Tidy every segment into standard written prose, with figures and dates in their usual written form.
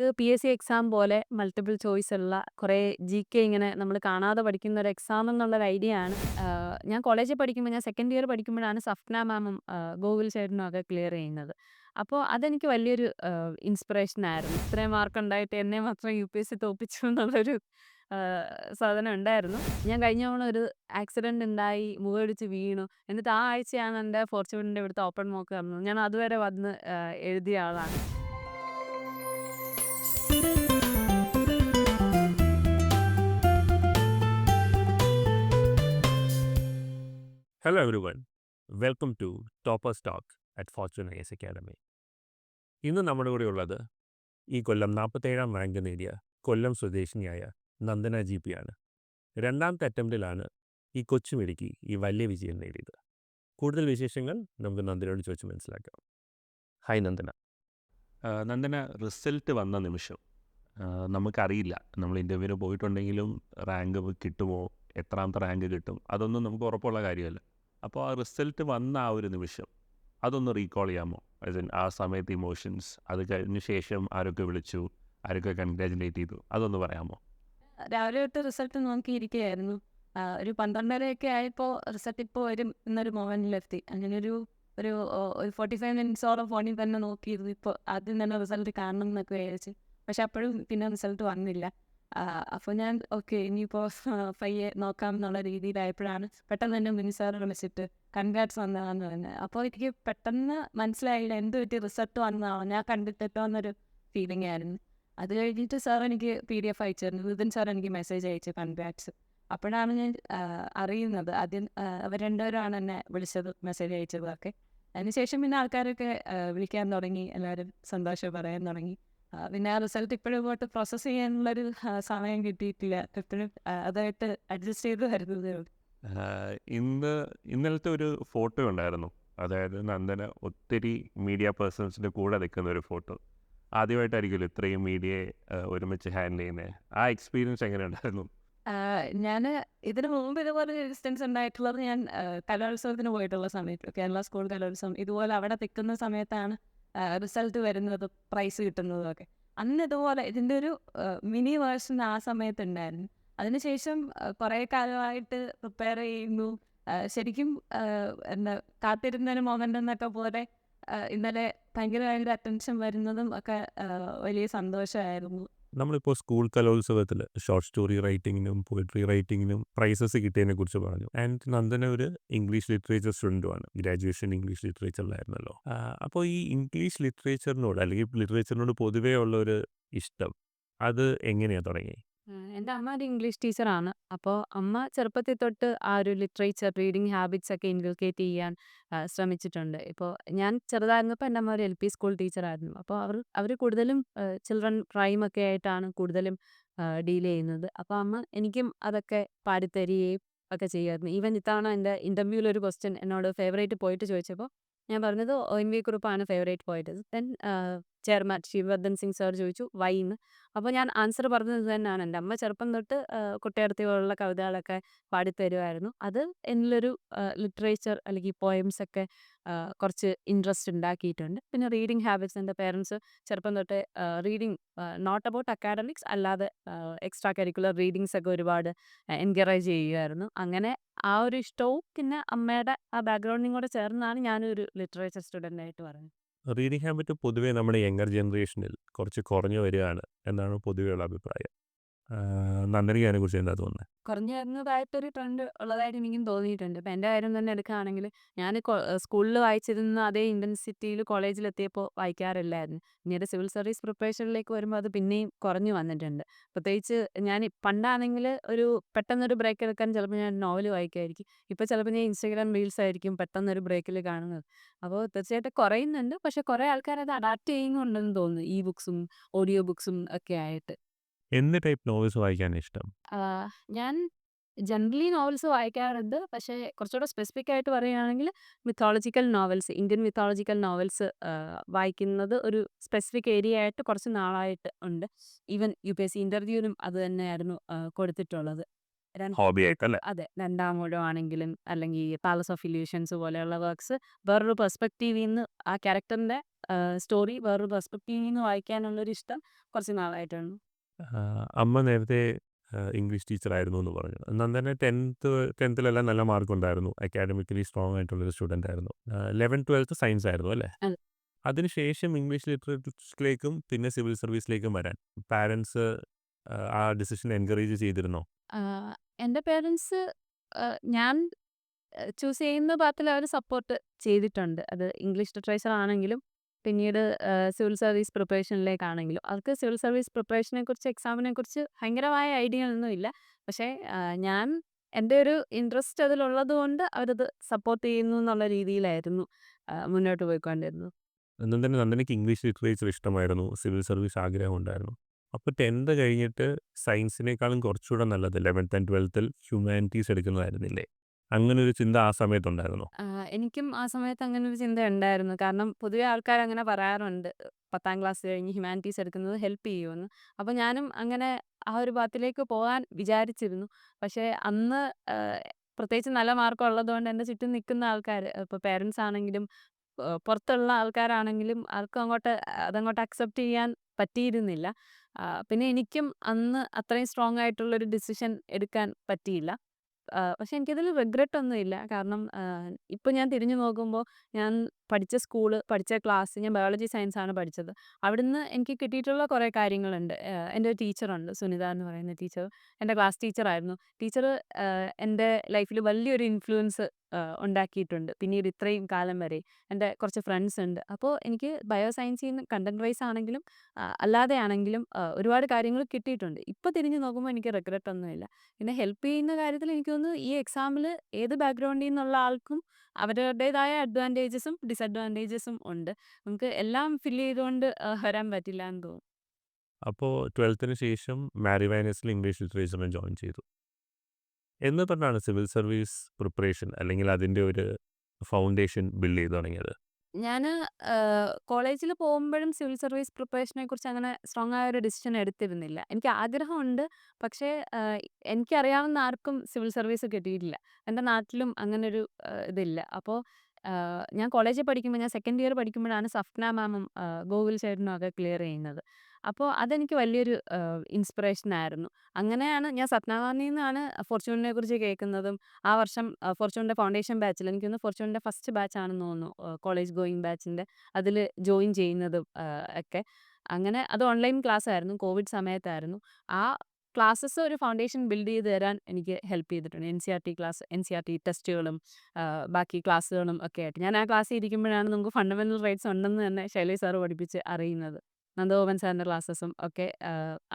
ഇത് PSC exam പോലെ multiple choice ഉള്ള കുറേ GK ഇങ്ങനെ നമ്മൾ കാണാതെ പഠിക്കുന്ന ഒരു എക്സാം എന്നുള്ളൊരു ഐഡിയ ആണ്. ഞാൻ കോളേജിൽ പഠിക്കുമ്പോൾ ഞാൻ സെക്കൻഡ് ഇയർ പഠിക്കുമ്പോഴാണ് സഫ്ന മാമും ഗോകുൽ ചേട്ടനും ഒക്കെ ക്ലിയർ ചെയ്യുന്നത്. അപ്പോൾ അതെനിക്ക് വലിയൊരു ഇൻസ്പിറേഷൻ ആയിരുന്നു. ഇത്രയും മാർക്ക് ഉണ്ടായിട്ട് എന്നെ മാത്രം UPSC തോൽപ്പിച്ചു എന്നുള്ളൊരു സാധനം ഉണ്ടായിരുന്നു. ഞാൻ കഴിഞ്ഞ തവണ ഒരു ആക്സിഡന്റ് ഉണ്ടായി മുഖമിടിച്ച് വീണു. എന്നിട്ട് ആ ആഴ്ചയാണ് എൻ്റെ ഫോർച്യൂണിൻ്റെ ഇവിടുത്തെ ഓപ്പൺ മോക്ക് നടന്നത്. ഞാൻ അതുവരെ വന്ന് എഴുതിയ ആളാണ്. Hello everyone, welcome to Topper's Talk at Fortune IS Academy. ഇന്ന് നമ്മുടെ കൂടെ ഉള്ളത് ഈ കൊല്ലം 47ാം റാങ്ക് നേടിയ കൊല്ലം സ്വദേശിനിയായ നന്ദന GP ആണ്. രണ്ടാമത്തെ അറ്റംപ്റ്റിലാണ് ഈ കൊച്ചുമിടുക്കി ഈ വലിയ വിജയം നേടിയത്. കൂടുതൽ വിശേഷങ്ങൾ നമുക്ക് നന്ദനയോട് ചോദിച്ച് മനസ്സിലാക്കാം. ഹായ് നന്ദന. നന്ദന, റിസൾട്ട് വന്ന നിമിഷം നമുക്കറിയില്ല, നമ്മൾ ഇൻ്റർവ്യൂവിന് പോയിട്ടുണ്ടെങ്കിലും റാങ്ക് കിട്ടുമോ, എത്രാമത്തെ റാങ്ക് കിട്ടും, അതൊന്നും നമുക്ക് ഉറപ്പുള്ള കാര്യമല്ല. അപ്പോൾ ആ റിസൾട്ട് വന്ന ആ ഒരു നിമിഷം അതൊന്ന് റീകോൾ ചെയ്യാമോ? ആ സമയത്ത് ഇമോഷൻസ്, അത് കഴിഞ്ഞ ശേഷം ആരൊക്കെ വിളിച്ചു, ആരൊക്കെ കൺഗ്രാജുലേറ്റ് ചെയ്തു, അതൊന്ന് പറയാമോ? രാവിലെ തൊട്ട് റിസൾട്ട് നോക്കിയിരിക്കുകയായിരുന്നു. ഒരു 12:30 ആയപ്പോൾ റിസൾട്ട് ഇപ്പോൾ വരും എന്നൊരു മൊമെന്റിലെത്തി. അങ്ങനെ ഒരു 45 മിനിറ്റ്സോളം ഫോണിൽ തന്നെ നോക്കിയിരുന്നു. ഇപ്പോൾ ആദ്യം തന്നെ റിസൾട്ട് കാണണം എന്നൊക്കെ വിചാരിച്ച്. പക്ഷെ അപ്പോഴും പിന്നെ റിസൾട്ട് വന്നില്ല. അപ്പോൾ ഞാൻ ഓക്കെ ഇനിയിപ്പോൾ പയ്യെ നോക്കാം എന്നുള്ള രീതിയിലായപ്പോഴാണ് പെട്ടെന്ന് തന്നെ മിനി സാർ വിളിച്ചിട്ട് കൺഗ്രാറ്റ്സ് വന്നതാണെന്ന് പറഞ്ഞത്. അപ്പോൾ എനിക്ക് പെട്ടെന്ന് മനസ്സിലായില്ല എന്ത് പറ്റി, റിസൾട്ട് വന്നതാണോ, ഞാൻ കണ്ടിട്ടോ എന്നൊരു ഫീലിംഗ് ആയിരുന്നു. അത് കഴിഞ്ഞിട്ട് സാർ എനിക്ക് PDF അയച്ചു തരുന്നു. വിപിൻ സാർ എനിക്ക് മെസ്സേജ് അയച്ചു കൺഗ്രാറ്റ്സ്. അപ്പോഴാണ് ഞാൻ അറിയുന്നത്. ആദ്യം അവർ രണ്ടുപേരാണ് എന്നെ വിളിച്ചത്, മെസ്സേജ് അയച്ചതൊക്കെ. അതിനുശേഷം പിന്നെ ആൾക്കാരൊക്കെ വിളിക്കാൻ തുടങ്ങി, എല്ലാവരും സന്തോഷം പറയാൻ തുടങ്ങി. പിന്നെ ആ റിസൾട്ട് ഇപ്പോഴും ഇങ്ങോട്ട് പ്രോസസ്സ് ചെയ്യാനുള്ളൊരു സമയം കിട്ടിയിട്ടില്ല. ഇപ്പോഴും അതായിട്ട് അഡ്ജസ്റ്റ് ചെയ്ത് വരുന്നതേ ഉള്ളൂ. ഇന്നലത്തെ ഒരു ഫോട്ടോ ഉണ്ടായിരുന്നു, അതായത് നന്ദന ഒത്തിരി മീഡിയ പേഴ്സൺസിൻ്റെ കൂടെ നിൽക്കുന്ന ഒരു ഫോട്ടോ. ആദ്യമായിട്ടായിരിക്കുമല്ലോ ഇത്രയും മീഡിയയെ ഒരുമിച്ച് ഹാൻഡിൽ ചെയ്യുന്നത്. ആ എക്സ്പീരിയൻസ് എങ്ങനെ ഉണ്ടായിരുന്നു? ഞാൻ ഇതിന് മുമ്പ് ഇതുപോലെ ഒരു ഇൻസ്റ്റൻസ് ഉണ്ടായിട്ടുള്ളത് ഞാൻ കലോത്സവത്തിന് പോയിട്ടുള്ള സമയത്ത്, കേരള സ്കൂൾ കലോത്സവം, ഇതുപോലെ അവിടെ നിൽക്കുന്ന സമയത്താണ് റിസൾട്ട് വരുന്നതും പ്രൈസ് കിട്ടുന്നതും ഒക്കെ. അന്ന് ഇതുപോലെ ഇതിൻ്റെ ഒരു മിനി വേർഷൻ ആ സമയത്ത് ഉണ്ടായിരുന്നു. അതിനുശേഷം കുറേ കാലമായിട്ട് പ്രിപ്പയർ ചെയ്യുന്നു. ശരിക്കും എന്താ കാത്തിരുന്നൊരു മൊമെൻ്റ് എന്നൊക്കെ പോലെ ഇന്നലെ ഭയങ്കരമായിട്ട് അറ്റൻഷൻ വരുന്നതും ഒക്കെ വലിയ സന്തോഷമായിരുന്നു. നമ്മളിപ്പോൾ സ്കൂൾ കലോത്സവത്തിൽ ഷോർട്ട് സ്റ്റോറി റൈറ്റിങ്ങിനും പോയിട്രി റൈറ്റിങ്ങിനും പ്രൈസസ് കിട്ടിയതിനെ കുറിച്ച് പറഞ്ഞു. ആൻഡ് നന്ദന ഒരു ഇംഗ്ലീഷ് ലിറ്ററേച്ചർ സ്റ്റുഡൻറ്റുമാണ്, ഗ്രാജുവേഷൻ ഇംഗ്ലീഷ് ലിറ്ററേച്ചറിലായിരുന്നല്ലോ. അപ്പോൾ ഈ ഇംഗ്ലീഷ് ലിറ്ററേച്ചറിനോട് അല്ലെങ്കിൽ ലിറ്ററേച്ചറിനോട് പൊതുവേ ഉള്ള ഒരു ഇഷ്ടം, അത് എങ്ങനെയാണ് തുടങ്ങി? എൻ്റെ അമ്മ ഒരു ഇംഗ്ലീഷ് ടീച്ചറാണ്. അപ്പോൾ അമ്മ ചെറുപ്പത്തിൽ തൊട്ട് ആ ഒരു ലിറ്ററേച്ചർ റീഡിങ് ഹാബിറ്റ്സ് ഒക്കെ ഇൻകൾക്കേറ്റ് ചെയ്യാൻ ശ്രമിച്ചിട്ടുണ്ട്. ഇപ്പോൾ ഞാൻ ചെറുതായിരുന്നപ്പോൾ എൻ്റെ അമ്മ ഒരു LP സ്കൂൾ ടീച്ചറായിരുന്നു. അപ്പോൾ അവർ കൂടുതലും ചിൽഡ്രൻ ക്രൈം ഒക്കെ ആയിട്ടാണ് കൂടുതലും ഡീൽ ചെയ്യുന്നത്. അപ്പോൾ അമ്മ എനിക്കും അതൊക്കെ പാടിത്തരികയും ഒക്കെ ചെയ്യുമായിരുന്നു. ഈവൻ ഇത്തവണ എൻ്റെ ഇൻ്റർവ്യൂവിൽ ഒരു ക്വസ്റ്റ്യൻ എന്നോട് ഫേവറേറ്റ് പോയിട്ട് ചോദിച്ചപ്പോൾ ഞാൻ പറഞ്ഞത് ONV കുറുപ്പാണ് ഫേവറേറ്റ് പോയിട്ട്. ദെൻ ചെയർമാൻ ശിവവർദ്ധൻ സിംഗ് സാർ ചോദിച്ചു വൈ എന്ന്. അപ്പോൾ ഞാൻ ആൻസർ പറഞ്ഞത് ഇത് തന്നെയാണ്. എൻ്റെ അമ്മ ചെറുപ്പം തൊട്ട് കുട്ടിയടത്തി പോലുള്ള കവിതകളൊക്കെ പാടിത്തരുമായിരുന്നു. അത് എന്നിലൊരു ലിറ്ററേച്ചർ അല്ലെങ്കിൽ പോയംസ് ഒക്കെ കുറച്ച് ഇൻട്രസ്റ്റ് ഉണ്ടാക്കിയിട്ടുണ്ട്. പിന്നെ റീഡിങ് ഹാബിറ്റ്സ്, എൻ്റെ പേരൻസ് ചെറുപ്പം തൊട്ടേ റീഡിങ് നോട്ട് അബൌട്ട് അക്കാഡമിക്സ് അല്ലാതെ എക്സ്ട്രാ കരിക്കുലർ റീഡിങ്സ് ഒക്കെ ഒരുപാട് എൻകറേജ് ചെയ്യുമായിരുന്നു. അങ്ങനെ ആ ഒരു ഇഷ്ടവും പിന്നെ അമ്മയുടെ ആ ബാക്ക്ഗ്രൗണ്ടും കൂടെ ചേർന്നാണ് ഞാനൊരു ലിറ്ററേച്ചർ സ്റ്റുഡൻ്റ് ആയിട്ട് പറഞ്ഞത്. റീഡിങ് ഹാബിറ്റ് പൊതുവേ നമ്മുടെ യങ്ങർ ജനറേഷനിൽ കുറച്ച് കുറഞ്ഞു വരികയാണ് എന്നാണ് പൊതുവെയുള്ള അഭിപ്രായം. നന്ദനയ്ക്ക് അതിനെക്കുറിച്ച് എന്താ തോന്നുന്നത്? കുറഞ്ഞു വരുന്നതായിട്ടൊരു ട്രെൻഡ് ഉള്ളതായിട്ട് എനിക്കും തോന്നിയിട്ടുണ്ട്. ഇപ്പം എൻ്റെ കാര്യം തന്നെ എടുക്കുകയാണെങ്കിൽ ഞാൻ സ്കൂളിൽ വായിച്ചിരുന്ന അതേ ഇൻറ്റൻസിറ്റിയിൽ കോളേജിലെത്തിയപ്പോൾ വായിക്കാറില്ലായിരുന്നു. പിന്നീട് സിവിൽ സർവീസ് പ്രിപ്പറേഷനിലേക്ക് വരുമ്പോൾ അത് പിന്നെയും കുറഞ്ഞു വന്നിട്ടുണ്ട്. പ്രത്യേകിച്ച് ഞാൻ പണ്ടാണെങ്കിൽ ഒരു പെട്ടെന്നൊരു ബ്രേക്ക് എടുക്കാൻ ചിലപ്പോൾ ഞാൻ നോവൽ വായിക്കുമായിരിക്കും. ഇപ്പോൾ ചിലപ്പോൾ ഞാൻ ഇൻസ്റ്റാഗ്രാം റീൽസ് ആയിരിക്കും പെട്ടെന്നൊരു ബ്രേക്കിൽ കാണുന്നത്. അപ്പോൾ തീർച്ചയായിട്ടും കുറയുന്നുണ്ട്. പക്ഷേ കുറേ ആൾക്കാർ അത് അഡാപ്റ്റ് ചെയ്യുന്നുണ്ടെന്ന് തോന്നുന്നു, ഇ ബുക്സും ഓഡിയോ ബുക്സും ഒക്കെ ആയിട്ട്. എന്ത് ടൈപ്പ് നോവൽസ് വായിക്കാൻ ഇഷ്ടം? ആഹ് ഞാൻ ജനറലി നോവൽസ് വായിക്കാറുണ്ട്. പക്ഷേ കുറച്ചുകൂടെ സ്പെസിഫിക് ആയിട്ട് പറയുകയാണെങ്കിൽ mythological novels, Indian mythological novels വായിക്കുന്നത് ഒരു സ്പെസിഫിക് ഏരിയ ആയിട്ട് കുറച്ച് നാളായിട്ട് ഉണ്ട്. ഈവൻ UPSC ഇൻ്റർവ്യൂവിനും അത് തന്നെയായിരുന്നു കൊടുത്തിട്ടുള്ളത്. രൺ ഹോബി ആയിട്ടല്ലേ? അതെ. രണ്ടാമൂഴം ആണെങ്കിലും അല്ലെങ്കിൽ പാലസ് ഓഫ് ഇല്യൂഷൻസ് പോലെയുള്ള വർക്ക്സ് വേറൊരു പെർസ്പെക്റ്റീവീന്ന് ആ ക്യാരക്ടറിന്റെ സ്റ്റോറി വേറൊരു പെർസ്പെക്റ്റീവീന്ന് വായിക്കാനുള്ളൊരു ഇഷ്ടം കുറച്ച് നാളായിട്ടുണ്ട്. അമ്മ നേരത്തെ ഇംഗ്ലീഷ് ടീച്ചറായിരുന്നു എന്ന് പറഞ്ഞു. എന്നാൽ തന്നെ 10ത്തിലെല്ലാം നല്ല മാർക്കുണ്ടായിരുന്നു. അക്കാഡമിക്കലി സ്ട്രോങ് ആയിട്ടുള്ളൊരു സ്റ്റുഡൻ്റ് ആയിരുന്നു. 11, 12 സയൻസ് ആയിരുന്നു അല്ലേ? അതെ. അതിനുശേഷം ഇംഗ്ലീഷ് ലിറ്ററേച്ചറിലേക്കും പിന്നെ സിവിൽ സർവീസിലേക്കും വരാൻ പാരൻസ് ആ ഡിസിഷൻ എൻകറേജ് ചെയ്തിരുന്നോ? ആഹ് എന്റെ പേരൻറ്സ് ഞാൻ ചൂസ് ചെയ്യുന്ന പാത്തിൽ അവർ സപ്പോർട്ട് ചെയ്തിട്ടുണ്ട്. അത് ഇംഗ്ലീഷ് ലിറ്ററേച്ചർ ആണെങ്കിലും പിന്നീട് സിവിൽ സർവീസ് പ്രിപ്പറേഷനിലേക്കാണെങ്കിലും. അവർക്ക് സിവിൽ സർവീസ് പ്രിപ്പറേഷനെക്കുറിച്ച് എക്സാമിനെക്കുറിച്ച് ഭയങ്കരമായ ഐഡിയ ഒന്നുമില്ല. പക്ഷേ ഞാൻ എൻ്റെ ഒരു ഇൻട്രസ്റ്റ് അതിലുള്ളത് കൊണ്ട് അവരത് സപ്പോർട്ട് ചെയ്യുന്നു എന്നുള്ള രീതിയിലായിരുന്നു മുന്നോട്ട് പോയിക്കൊണ്ടിരുന്നത്. എന്നും തന്നെ നന്ദനയ്ക്ക് ഇംഗ്ലീഷ് ലിറ്ററേച്ചർ ഇഷ്ടമായിരുന്നു. സിവിൽ സർവീസ് ആഗ്രഹമുണ്ടായിരുന്നു. അപ്പോൾ 10th കഴിഞ്ഞിട്ട് സയൻസിനേക്കാളും കുറച്ചുകൂടെ നല്ലത് 11th ആൻഡ് 12th ഹ്യൂമാനിറ്റീസ് എടുക്കുന്നതായിരുന്നില്ലേ? അങ്ങനൊരു ചിന്ത ആ സമയത്തുണ്ടായിരുന്നോ? എനിക്കും ആ സമയത്ത് അങ്ങനൊരു ചിന്ത ഉണ്ടായിരുന്നു. കാരണം പൊതുവെ ആൾക്കാരങ്ങനെ പറയാറുണ്ട്. 10ാം ക്ലാസ് കഴിഞ്ഞ് ഹ്യൂമാനിറ്റീസ് എടുക്കുന്നത് ഹെൽപ്പ് ചെയ്യുമെന്ന്. അപ്പോൾ ഞാനും അങ്ങനെ ആ ഒരു പാത്തിലേക്ക് പോകാൻ വിചാരിച്ചിരുന്നു. പക്ഷേ അന്ന് പ്രത്യേകിച്ച് നല്ല മാർക്ക് ഉള്ളതുകൊണ്ട് എൻ്റെ ചുറ്റും നിൽക്കുന്ന ആൾക്കാര് ഇപ്പോൾ പേരൻറ്സ് ആണെങ്കിലും പുറത്തുള്ള ആൾക്കാരാണെങ്കിലും ആർക്കും അതങ്ങോട്ട് അക്സെപ്റ്റ് ചെയ്യാൻ പറ്റിയിരുന്നില്ല. പിന്നെ എനിക്കും അന്ന് അത്രയും സ്ട്രോങ് ആയിട്ടുള്ളൊരു ഡിസിഷൻ എടുക്കാൻ പറ്റിയില്ല. പക്ഷെ എനിക്കതിൽ റിഗ്രറ്റ് ഒന്നുമില്ല. കാരണം ഇപ്പൊ ഞാൻ തിരിഞ്ഞു നോക്കുമ്പോ ഞാൻ പഠിച്ച സ്കൂള്, പഠിച്ച ക്ലാസ് ഞാൻ ബയോളജി സയൻസാണ് പഠിച്ചത്. അവിടുന്ന് എനിക്ക് കിട്ടിയിട്ടുള്ള കുറേ കാര്യങ്ങളുണ്ട്. എൻ്റെ ഒരു ടീച്ചറുണ്ട് സുനിത എന്ന് പറയുന്ന ടീച്ചർ. എൻ്റെ ക്ലാസ് ടീച്ചറായിരുന്നു. ടീച്ചർ എൻ്റെ ലൈഫിൽ വലിയൊരു ഇൻഫ്ലുവൻസ് ഉണ്ടാക്കിയിട്ടുണ്ട്. പിന്നീട് ഇത്രയും കാലം വരെ. എൻ്റെ കുറച്ച് ഫ്രണ്ട്സ് ഉണ്ട്. അപ്പോൾ എനിക്ക് ബയോ സയൻസീന്ന് കണ്ടന്റ് വൈസ് ആണെങ്കിലും അല്ലാതെ ആണെങ്കിലും ഒരുപാട് കാര്യങ്ങൾ കിട്ടിയിട്ടുണ്ട്. ഇപ്പൊ തിരിഞ്ഞു നോക്കുമ്പോൾ എനിക്ക് റിഗ്രറ്റ് ഒന്നുമില്ല. പിന്നെ ഹെൽപ്പ് ചെയ്യുന്ന കാര്യത്തിൽ എനിക്ക് തോന്നുന്നു ഈ എക്സാമിൽ ഏത് ബാക്ക്ഗ്രൗണ്ടിൽ നിന്നുള്ള ആൾക്കും അവരുടേതായ അഡ്വാൻറ്റേജസും ഡിസഡ്വാൻറ്റേജസും ഉണ്ട്. നമുക്ക് എല്ലാം ഫില്ല് ചെയ്തുകൊണ്ട് വരാൻ പറ്റില്ല എന്ന് തോന്നുന്നു. അപ്പോൾ 12th ശേഷം മാരി വാനിയസിൽ ഇംഗ്ലീഷ് ലിറ്ററേച്ചറിന് ജോയിൻ ചെയ്തു. എന്ന് തൊട്ടാണ് സിവിൽ സർവീസ് പ്രിപ്പറേഷൻ അല്ലെങ്കിൽ അതിൻ്റെ ഒരു ഫൗണ്ടേഷൻ ബിൽഡ് ചെയ്ത് തുടങ്ങിയത്? ഞാന് കോളേജില് പോകുമ്പഴും സിവിൽ സർവീസ് പ്രിപ്പറേഷനെ കുറിച്ച് അങ്ങനെ സ്ട്രോങ് ആയ ഒരു ഡിസിഷൻ എടുത്തിരുന്നില്ല. എനിക്ക് ആഗ്രഹമുണ്ട്. പക്ഷേ എനിക്കറിയാവുന്ന ആർക്കും സിവിൽ സർവീസ് കിട്ടിയിട്ടില്ല. എൻ്റെ നാട്ടിലും അങ്ങനൊരു ഇതില്ല. അപ്പോൾ ഞാൻ കോളേജിൽ പഠിക്കുമ്പോൾ ഞാൻ സെക്കൻഡ് ഇയർ പഠിക്കുമ്പോഴാണ് സഫ്ന മാമും ഗോകുൽ ചേട്ടനും ഒക്കെ ക്ലിയർ ചെയ്യുന്നത്. അപ്പോൾ അതെനിക്ക് വലിയൊരു ഇൻസ്പിറേഷൻ ആയിരുന്നു. അങ്ങനെയാണ് ഞാൻ സപ്ന മാമിൽ നിന്നാണ് ഫോർച്യൂണിനെ കുറിച്ച് കേൾക്കുന്നതും ആ വർഷം ഫോർച്യൂണിന്റെ ഫൗണ്ടേഷൻ ബാച്ചിൽ എനിക്ക് തോന്നുന്നു ഫോർച്യൂണിന്റെ ഫസ്റ്റ് ബാച്ച് ആണെന്ന് തോന്നുന്നു. കോളേജ് ഗോയിങ് ബാച്ചിന്റെ അതിൽ ജോയിൻ ചെയ്യുന്നതും ഒക്കെ. അങ്ങനെ അത് ഓൺലൈൻ ക്ലാസ് ആയിരുന്നു. കോവിഡ് സമയത്തായിരുന്നു. ആ ക്ലാസസ് ഒരു ഫൗണ്ടേഷൻ ബിൽഡ് ചെയ്ത് തരാൻ എനിക്ക് ഹെൽപ്പ് ചെയ്തിട്ടുണ്ട്. എൻസിഇആർടി ക്ലാസ്, എൻസിഇആർടി ടെസ്റ്റുകളും ബാക്കി ക്ലാസ്സുകളും ഒക്കെ ആയിട്ട്. ഞാൻ ആ ക്ലാസ്സിൽ ഇരിക്കുമ്പോഴാണ് നമുക്ക് ഫണ്ടമെന്റൽ റൈറ്റ്സ് ഉണ്ടെന്ന് തന്നെ ശൈലേഷ് സാർ പഠിപ്പിച്ച് അറിയുന്നത്. നന്ദഗോപൻ സാറിന്റെ ക്ലാസ്സസും ഒക്കെ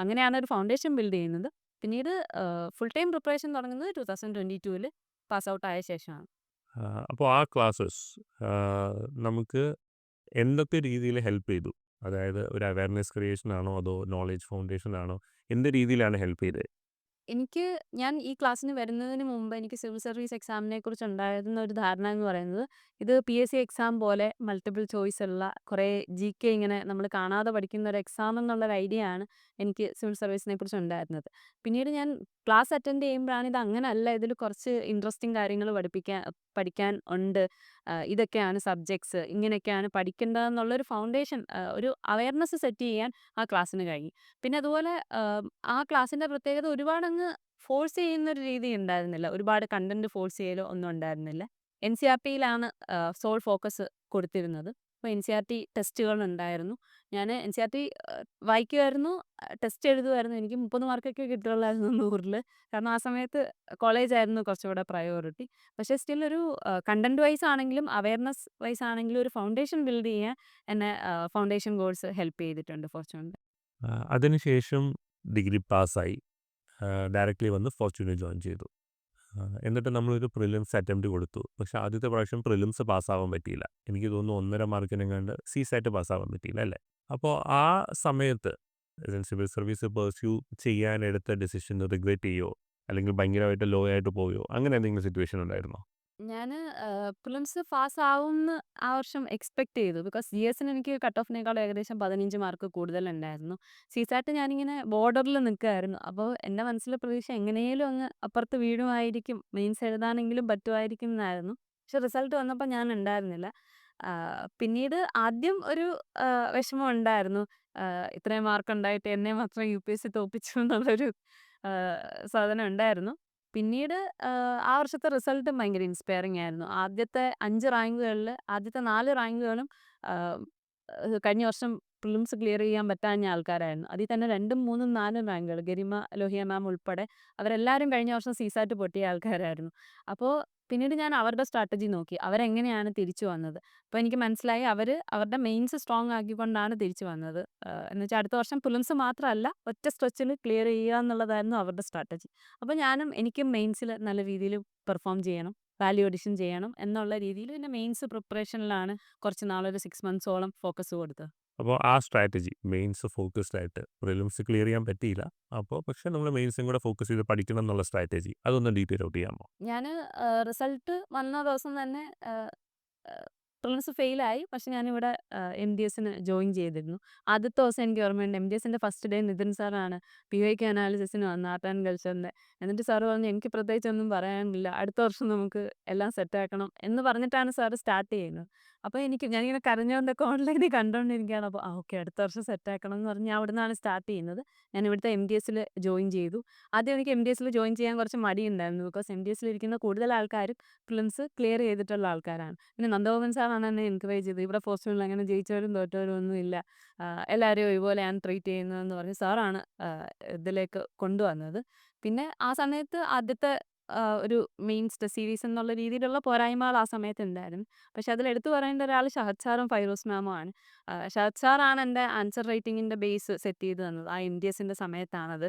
അങ്ങനെയാണ് ഒരു ഫൗണ്ടേഷൻ ബിൽഡ് ചെയ്യുന്നത്. പിന്നീട് ഫുൾ ടൈം പ്രിപ്പറേഷൻ തുടങ്ങുന്നത് 2022 പാസ് ഔട്ട് ആയ ശേഷമാണ്. അപ്പോൾ ആ ക്ലാസ്സസ് നമുക്ക് എന്തൊക്കെ രീതിയിൽ ഹെൽപ്പ് ചെയ്തു? അതായത് ഒരു അവയർനെസ് ക്രിയേഷൻ ആണോ അതോ നോളേജ് ഫൗണ്ടേഷൻ ആണോ? എന്ത് രീതിയിലാണ് ഹെൽപ്പ് ചെയ്തത്? എനിക്ക് ഞാൻ ഈ ക്ലാസ്സിന് വരുന്നതിന് മുമ്പ് എനിക്ക് സിവിൽ സർവീസ് എക്സാമിനെ കുറിച്ച് ഉണ്ടായിരുന്ന ഒരു ധാരണ എന്ന് പറയുന്നത് ഇത് PSC എക്സാം പോലെ മൾട്ടിപ്പിൾ ചോയ്സ് ഉള്ള കുറേ GK ഇങ്ങനെ നമ്മൾ കാണാതെ പഠിക്കുന്ന ഒരു എക്സാം എന്നുള്ളൊരു ഐഡിയ ആണ് എനിക്ക് സിവിൽ സർവീസിനെ കുറിച്ച് ഉണ്ടായിരുന്നത്. പിന്നീട് ഞാൻ ക്ലാസ് അറ്റൻഡ് ചെയ്യുമ്പോഴാണ് ഇത് അങ്ങനല്ല, ഇതിൽ കുറച്ച് ഇൻട്രസ്റ്റിംഗ് കാര്യങ്ങൾ പഠിക്കാൻ ഉണ്ട്. ഇതൊക്കെയാണ് സബ്ജക്ട്സ്, ഇങ്ങനെയൊക്കെയാണ് പഠിക്കേണ്ടതെന്നുള്ളൊരു ഫൗണ്ടേഷൻ, ഒരു അവയർനെസ് സെറ്റ് ചെയ്യാൻ ആ ക്ലാസ്സിന് കഴിഞ്ഞു. പിന്നെ അതുപോലെ ആ ക്ലാസ്സിന്റെ പ്രത്യേകത ഒരുപാടങ്ങ് ഫോഴ്സ് ചെയ്യുന്നൊരു രീതി ഉണ്ടായിരുന്നില്ല. ഒരുപാട് കണ്ടന്റ് ഫോഴ്സ് ചെയ്യലോ ഒന്നും ഉണ്ടായിരുന്നില്ല. NCERTയിലാണ് സോൾ ഫോക്കസ് കൊടുത്തിരുന്നത്. അപ്പോൾ NCERT ടെസ്റ്റുകൾ ഉണ്ടായിരുന്നു. ഞാൻ NCERT വായിക്കുമായിരുന്നു, ടെസ്റ്റ് എഴുതുമായിരുന്നു. എനിക്ക് 30 മാർക്കൊക്കെ കിട്ടുള്ളായിരുന്നു 100ൽ. കാരണം ആ സമയത്ത് കോളേജായിരുന്നു കുറച്ചുകൂടെ പ്രയോറിറ്റി. പക്ഷേ സ്റ്റിൽ ഒരു കണ്ടന്റ് വൈസ് ആണെങ്കിലും അവയർനെസ് വൈസ് ആണെങ്കിലും ഒരു ഫൗണ്ടേഷൻ ബിൽഡ് ചെയ്യാൻ എന്നെ ഫൗണ്ടേഷൻ കോഴ്സ് ഹെൽപ്പ് ചെയ്തിട്ടുണ്ട് ഫോർച്യൂണിൽ. അതിനുശേഷം ഡിഗ്രി പാസ്സായി. ഡയറക്റ്റ്ലി വന്ന് ഫോർച്യൂണിൽ ജോയിൻ ചെയ്തു. എന്നിട്ട് നമ്മളൊരു പ്രിലിംസ് അറ്റംപ്റ്റ് കൊടുത്തു. പക്ഷേ ആദ്യത്തെ പ്രാവശ്യം പ്രിലിംസ് പാസ്സാവാൻ പറ്റിയില്ല. എനിക്ക് തോന്നുന്നു 1.5 മാർക്കിനെങ്ങാണ്ട് CSAT പാസ്സാവാൻ പറ്റിയില്ല അല്ലേ? അപ്പോൾ ആ സമയത്ത് സിവിൽ സർവീസ് പെർസ്യൂ ചെയ്യാനെടുത്ത ഡിസിഷൻ റിഗ്രറ്റ് ചെയ്യോ അല്ലെങ്കിൽ ഭയങ്കരമായിട്ട് ലോ ആയിട്ട് പോയോ അങ്ങനെ എന്തെങ്കിലും സിറ്റുവേഷൻ ഉണ്ടായിരുന്നോ? ഞാന് പ്രിലിംസ് പാസ്സാവുംന്ന് ആ വർഷം എക്സ്പെക്ട് ചെയ്തു. ബിക്കോസ് ജിഎസിന് എനിക്ക് കട്ട് ഓഫിനേക്കാളും ഏകദേശം 15 മാർക്ക് കൂടുതലുണ്ടായിരുന്നു. സിസാറ്റ് ഞാനിങ്ങനെ ബോർഡറിൽ നിൽക്കുകയായിരുന്നു. അപ്പോൾ എൻ്റെ മനസ്സിലെ പ്രതീക്ഷ എങ്ങനെയും അങ്ങ് അപ്പുറത്ത് വീഴുമായിരിക്കും, മെയിൻസ് എഴുതാനെങ്കിലും പറ്റുമായിരിക്കും എന്നായിരുന്നു. പക്ഷെ റിസൾട്ട് വന്നപ്പോൾ ഞാൻ ഉണ്ടായിരുന്നില്ല. പിന്നീട് ആദ്യം ഒരു വിഷമം ഉണ്ടായിരുന്നു. ഇത്രയും മാർക്ക് ഉണ്ടായിട്ട് എന്നെ മാത്രം യു.പി.എസ്.സി തോൽപ്പിച്ചു എന്നുള്ളൊരു സാധനം ഉണ്ടായിരുന്നു. പിന്നീട് ആ വർഷത്തെ റിസൾട്ടും ഭയങ്കര ഇൻസ്പയറിംഗ് ആയിരുന്നു. ആദ്യത്തെ 4 റാങ്കുകളും ആഹ്, കഴിഞ്ഞ വർഷം പ്രിലിംസ് ക്ലിയർ ചെയ്യാൻ പറ്റാഞ്ഞ ആൾക്കാരായിരുന്നു. അതിൽ തന്നെ 2ഉം 3ഉം 4ഉം റാങ്കുകൾ ഗരിമ ലോഹിയ മാം ഉൾപ്പെടെ അവരെല്ലാവരും കഴിഞ്ഞ വർഷം സിസാറ്റ് പൊട്ടിയ ആൾക്കാരായിരുന്നു. അപ്പോൾ പിന്നീട് ഞാൻ അവരുടെ സ്ട്രാറ്റജി നോക്കി. അവരെങ്ങനെയാണ് തിരിച്ചു വന്നത്. അപ്പോൾ എനിക്ക് മനസ്സിലായി അവരുടെ മെയിൻസ് സ്ട്രോങ് ആക്കിക്കൊണ്ടാണ് തിരിച്ചു വന്നത്. എന്നുവെച്ചാൽ അടുത്ത വർഷം പ്രിലിംസ് മാത്രമല്ല ഒറ്റ സ്ട്രെച്ചിൽ ക്ലിയർ ചെയ്യുക എന്നുള്ളതായിരുന്നു അവരുടെ സ്ട്രാറ്റജി. അപ്പോൾ എനിക്കും മെയിൻസിൽ നല്ല രീതിയിൽ പെർഫോം ചെയ്യണം, വാല്യൂ അഡിഷൻ ചെയ്യണം എന്നുള്ള രീതിയിൽ പിന്നെ മെയിൻസ് പ്രിപ്പറേഷനിലാണ് കുറച്ച് നാളൊരു 6 മന്ത്സോളം ഫോക്കസ് കൊടുത്തത്. അപ്പോൾ ആ സ്ട്രാറ്റജി മെയിൻസ് ഫോക്കസ്ഡ് ആയിട്ട് പ്രിലിംസ് ക്ലിയർ ചെയ്യാൻ പറ്റിയില്ല. അപ്പോൾ പക്ഷേ നമ്മൾ മെയിൻസും കൂടെ ഫോക്കസ് ചെയ്ത് പഠിക്കണം എന്നുള്ള സ്ട്രാറ്റജി അതൊന്ന് ഡീറ്റെയിൽ ഔട്ട് ചെയ്യാമോ? ഞാന് റിസൾട്ട് വന്ന ദിവസം തന്നെ പ്രിലിംസ് ഫെയിലായി. പക്ഷെ ഞാനിവിടെ എംഡിഎസിന് ജോയിൻ ചെയ്തിരുന്നു. ആദ്യത്തെ ദിവസം എനിക്ക് ഓർമ്മയുണ്ട് എംഡിഎസിന്റെ ഫസ്റ്റ് ഡേ നിതിൻ സാറാണ് പിവൈക്യു അനാലിസിസിന് വന്നത് ആർട്ട് ആൻഡ് കൾച്ചറിന്റെ. എന്നിട്ട് സാറ് പറഞ്ഞു, "എനിക്ക് പ്രത്യേകിച്ചൊന്നും പറയാനില്ല. അടുത്ത വർഷം നമുക്ക് എല്ലാം സെറ്റാക്കണം" എന്ന് പറഞ്ഞിട്ടാണ് സാറ് സ്റ്റാർട്ട് ചെയ്യുന്നത്. അപ്പോൾ ഞാനിങ്ങനെ കരഞ്ഞുകൊണ്ടൊക്കെ ഓൺലൈനിൽ കണ്ടുകൊണ്ടിരിക്കുകയാണ്. അപ്പോൾ ഓക്കെ അടുത്ത വർഷം സെറ്റാക്കണം എന്ന് പറഞ്ഞ് ഞാൻ അവിടുന്നാണ് സ്റ്റാർട്ട് ചെയ്യുന്നത്. ഞാൻ ഇവിടുത്തെ എംഡിഎസിൽ ജോയിൻ ചെയ്തു. ആദ്യം എനിക്ക് എംഡിഎസിൽ ജോയിൻ ചെയ്യാൻ കുറച്ച് മടിയുണ്ടായിരുന്നു. ബിക്കോസ് എംഡിഎസിൽ ഇരിക്കുന്ന കൂടുതൽ ആൾക്കാരും പ്രിലിംസ് ക്ലിയർ ചെയ്തിട്ടുള്ള ആൾക്കാരാണ്. പിന്നെ നന്ദഗോപൻ സാറാണ് എന്നെ എൻകറേജ് ചെയ്തത്. ഇവിടെ ഫോർച്യൂണിൽ അങ്ങനെ ജയിച്ചവരും തോറ്റവരും ഒന്നും ഇല്ല. എല്ലാവരെയും ഒരുപോലെയാണ് ട്രീറ്റ് ചെയ്യുന്നതെന്ന് പറഞ്ഞ് സാറാണ് ഇതിലേക്ക് കൊണ്ടുവന്നത്. പിന്നെ ആ സമയത്ത് ആദ്യത്തെ ഒരു മെയിൻസ് ടെസ്റ്റ് സീരീസ് എന്നുള്ള രീതിയിലുള്ള പോരായ്മകൾ ആ സമയത്ത് ഉണ്ടായിരുന്നു. പക്ഷെ അതിൽ എടുത്തു പറയേണ്ട ഒരാൾ ഷഹദ് സാറും ഫൈറൂസ് മാമും ആണ്. ഷഹദ് സാറാണ് എൻ്റെ ആൻസർ റൈറ്റിങ്ങിൻ്റെ ബേസ് സെറ്റ് ചെയ്ത് തന്നത്. ആ എംഡിഎസിൻ്റെ സമയത്താണത്.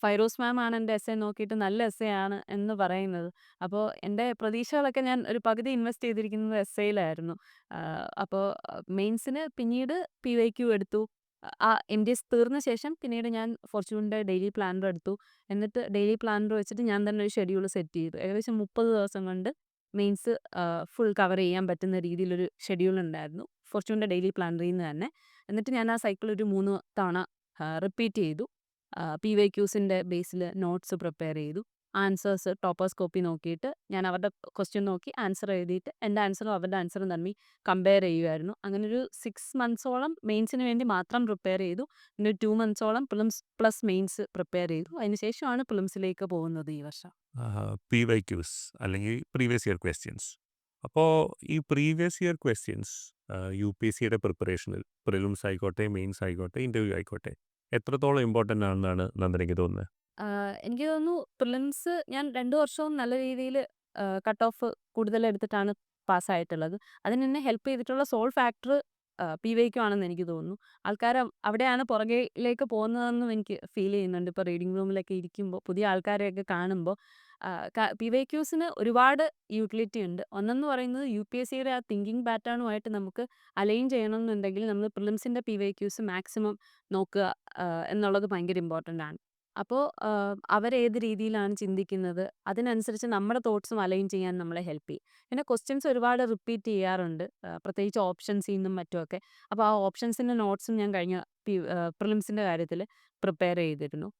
ഫൈറൂസ് മാം ആണ് എൻ്റെ എസ്സേ നോക്കിയിട്ട് നല്ല എസ്സേ ആണ് എന്ന് പറയുന്നത്. അപ്പോൾ എൻ്റെ പ്രതീക്ഷകളൊക്കെ ഞാൻ ഒരു പകുതി ഇൻവെസ്റ്റ് ചെയ്തിരിക്കുന്നത് എസ്സേയിലായിരുന്നു. അപ്പോൾ മെയിൻസിന് പിന്നീട് പിവൈക്യു എടുത്തു. ആ എംഡിഎസ് തീർന്ന ശേഷം പിന്നീട് ഞാൻ ഫോർച്യൂണിൻ്റെ ഡെയിലി പ്ലാനർ എടുത്തു. എന്നിട്ട് ഡെയിലി പ്ലാനർ വെച്ചിട്ട് ഞാൻ തന്നെ ഒരു ഷെഡ്യൂൾ സെറ്റ് ചെയ്തു. ഏകദേശം 30 ദിവസം കൊണ്ട് മെയിൻസ് ഫുൾ കവർ ചെയ്യാൻ പറ്റുന്ന രീതിയിലൊരു ഷെഡ്യൂൾ ഉണ്ടായിരുന്നു. ഫോർച്യൂണിൻ്റെ ഡെയിലി പ്ലാനറിൽ നിന്ന് തന്നെ. എന്നിട്ട് ഞാൻ ആ സൈക്കിൾ ഒരു 3 തവണ റിപ്പീറ്റ് ചെയ്തു. പിവൈക്യൂസിൻ്റെ ബേസിൽ നോട്ട്സ് പ്രിപ്പയർ ചെയ്തു. ആൻസേഴ്സ് ടോപ്പേഴ്സ് കോപ്പി നോക്കിയിട്ട് ഞാൻ അവരുടെ ക്വസ്റ്റ്യൻ നോക്കി ആൻസർ എഴുതിയിട്ട് എൻ്റെ ആൻസറും അവരുടെ ആൻസറും തമ്മിൽ കമ്പയർ ചെയ്യുമായിരുന്നു. അങ്ങനെ ഒരു 6 മന്ത്സോളം മെയിൻസിന് വേണ്ടി മാത്രം പ്രിപ്പയർ ചെയ്തു. പിന്നെ 2 മന്ത്സോളം പ്രിലിംസ് പ്ലസ് മെയിൻസ് പ്രിപ്പയർ ചെയ്തു. അതിനുശേഷമാണ് പ്രിലിംസിലേക്ക് പോകുന്നത് ഈ വർഷം. PYQs അല്ലെങ്കിൽ പ്രീവിയസ് ഇയർ ക്വസ്റ്റ്യൻസ്. അപ്പോൾ ഈ പ്രീവിയസ് ഇയർ ക്വസ്റ്റ്യൻസ് യു.പി.എസ്.സിയുടെ പ്രിപ്പറേഷനിൽ പ്രിലിംസ് ആയിക്കോട്ടെ, മെയിൻസ് ആയിക്കോട്ടെ, ഇൻ്റർവ്യൂ ആയിക്കോട്ടെ എത്രത്തോളം ഇമ്പോർട്ടൻ്റ് ആണെന്നാണ് നന്ദനയ്ക്ക് തോന്നുന്നത്? എനിക്ക് തോന്നുന്നു പ്രിലിംസ് ഞാൻ 2 വർഷവും നല്ല രീതിയിൽ കട്ട് ഓഫ് കൂടുതൽ എടുത്തിട്ടാണ് പാസ്സായിട്ടുള്ളത്. അതിന് എന്നെ ഹെൽപ്പ് ചെയ്തിട്ടുള്ള സോൾ ഫാക്ടർ പിവൈക്യു ആണെന്ന് എനിക്ക് തോന്നുന്നു. ആൾക്കാർ അവിടെയാണ് പുറകിലേക്ക് പോകുന്നതെന്നും എനിക്ക് ഫീൽ ചെയ്യുന്നുണ്ട്. ഇപ്പോൾ റീഡിംഗ് റൂമിലൊക്കെ ഇരിക്കുമ്പോൾ പുതിയ ആൾക്കാരെയൊക്കെ കാണുമ്പോൾ പിവൈക്യൂസിന് ഒരുപാട് യൂട്ടിലിറ്റി ഉണ്ട്. ഒന്നെന്ന് പറയുന്നത് യു.പി.എസ്.സിയുടെ ആ തിങ്കിങ് പാറ്റേണുമായിട്ട് നമുക്ക് അലൈൻ ചെയ്യണമെന്നുണ്ടെങ്കിൽ നമ്മൾ പ്രിലിംസിൻ്റെ പിവൈക്യൂസ് മാക്സിമം നോക്കുക എന്നുള്ളത് ഭയങ്കര ഇമ്പോർട്ടൻ്റ് ആണ്. അപ്പോൾ അവരേത് രീതിയിലാണ് ചിന്തിക്കുന്നത് അതിനനുസരിച്ച് നമ്മുടെ തോട്ട്സും അലൈൻ ചെയ്യാൻ നമ്മളെ ഹെൽപ്പ് ചെയ്യും. പിന്നെ ക്വസ്റ്റ്യൻസ് ഒരുപാട് റിപ്പീറ്റ് ചെയ്യാറുണ്ട്. പ്രത്യേകിച്ച് ഓപ്ഷൻസിൽ നിന്നും മറ്റുമൊക്കെ. അപ്പോൾ ആ ഓപ്ഷൻസിൻ്റെ നോട്ട്സും ഞാൻ കഴിഞ്ഞ പ്രിലിംസിൻ്റെ കാര്യത്തിൽ പ്രിപ്പയർ ചെയ്തിരുന്നു.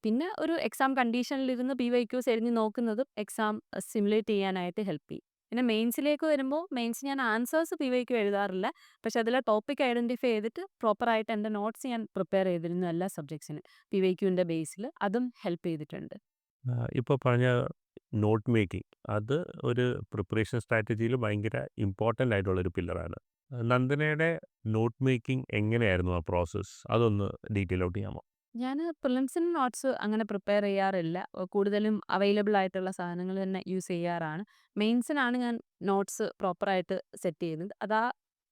പിന്നെ ഒരു എക്സാം കണ്ടീഷനിലിരുന്ന് പിവൈക്യൂസ് എഴുതി നോക്കുന്നതും എക്സാം സിമുലേറ്റ് ചെയ്യാനായിട്ട് ഹെൽപ്പ് ചെയ്യും. പിന്നെ മെയിൻസിലേക്ക് വരുമ്പോൾ മെയിൻസ് ഞാൻ ആൻസേഴ്സ് പിവൈക്യു എഴുതാറില്ല. പക്ഷെ അതിലെ ടോപ്പിക് ഐഡന്റിഫൈ ചെയ്തിട്ട് പ്രോപ്പറായിട്ട് എൻ്റെ നോട്ട്സ് ഞാൻ പ്രിപ്പയർ ചെയ്തിരുന്നു എല്ലാ സബ്ജക്ട്സിനും. പിവൈക്യുവിൻ്റെ ബേസിൽ അതും ഹെൽപ്പ് ചെയ്തിട്ടുണ്ട്. ഇപ്പോൾ പറഞ്ഞ നോട്ട് മേക്കിംഗ് അത് ഒരു പ്രിപ്പറേഷൻ സ്ട്രാറ്റജിയിൽ ഭയങ്കര ഇമ്പോർട്ടൻ്റ് ആയിട്ടുള്ളൊരു പില്ലറാണ്. നന്ദനയുടെ നോട്ട് മേക്കിംഗ് എങ്ങനെയായിരുന്നു ആ പ്രോസസ്സ്? അതൊന്ന് ഡീറ്റെയിൽ ഔട്ട് ചെയ്യാമോ? ഞാൻ പ്രിലിംസിന് നോട്ട്സ് അങ്ങനെ പ്രിപ്പയർ ചെയ്യാറില്ല. കൂടുതലും അവൈലബിൾ ആയിട്ടുള്ള സാധനങ്ങൾ തന്നെ യൂസ് ചെയ്യാറാണ്. മെയിൻസിനാണ് ഞാൻ നോട്ട്സ് പ്രോപ്പറായിട്ട് സെറ്റ് ചെയ്യുന്നത്.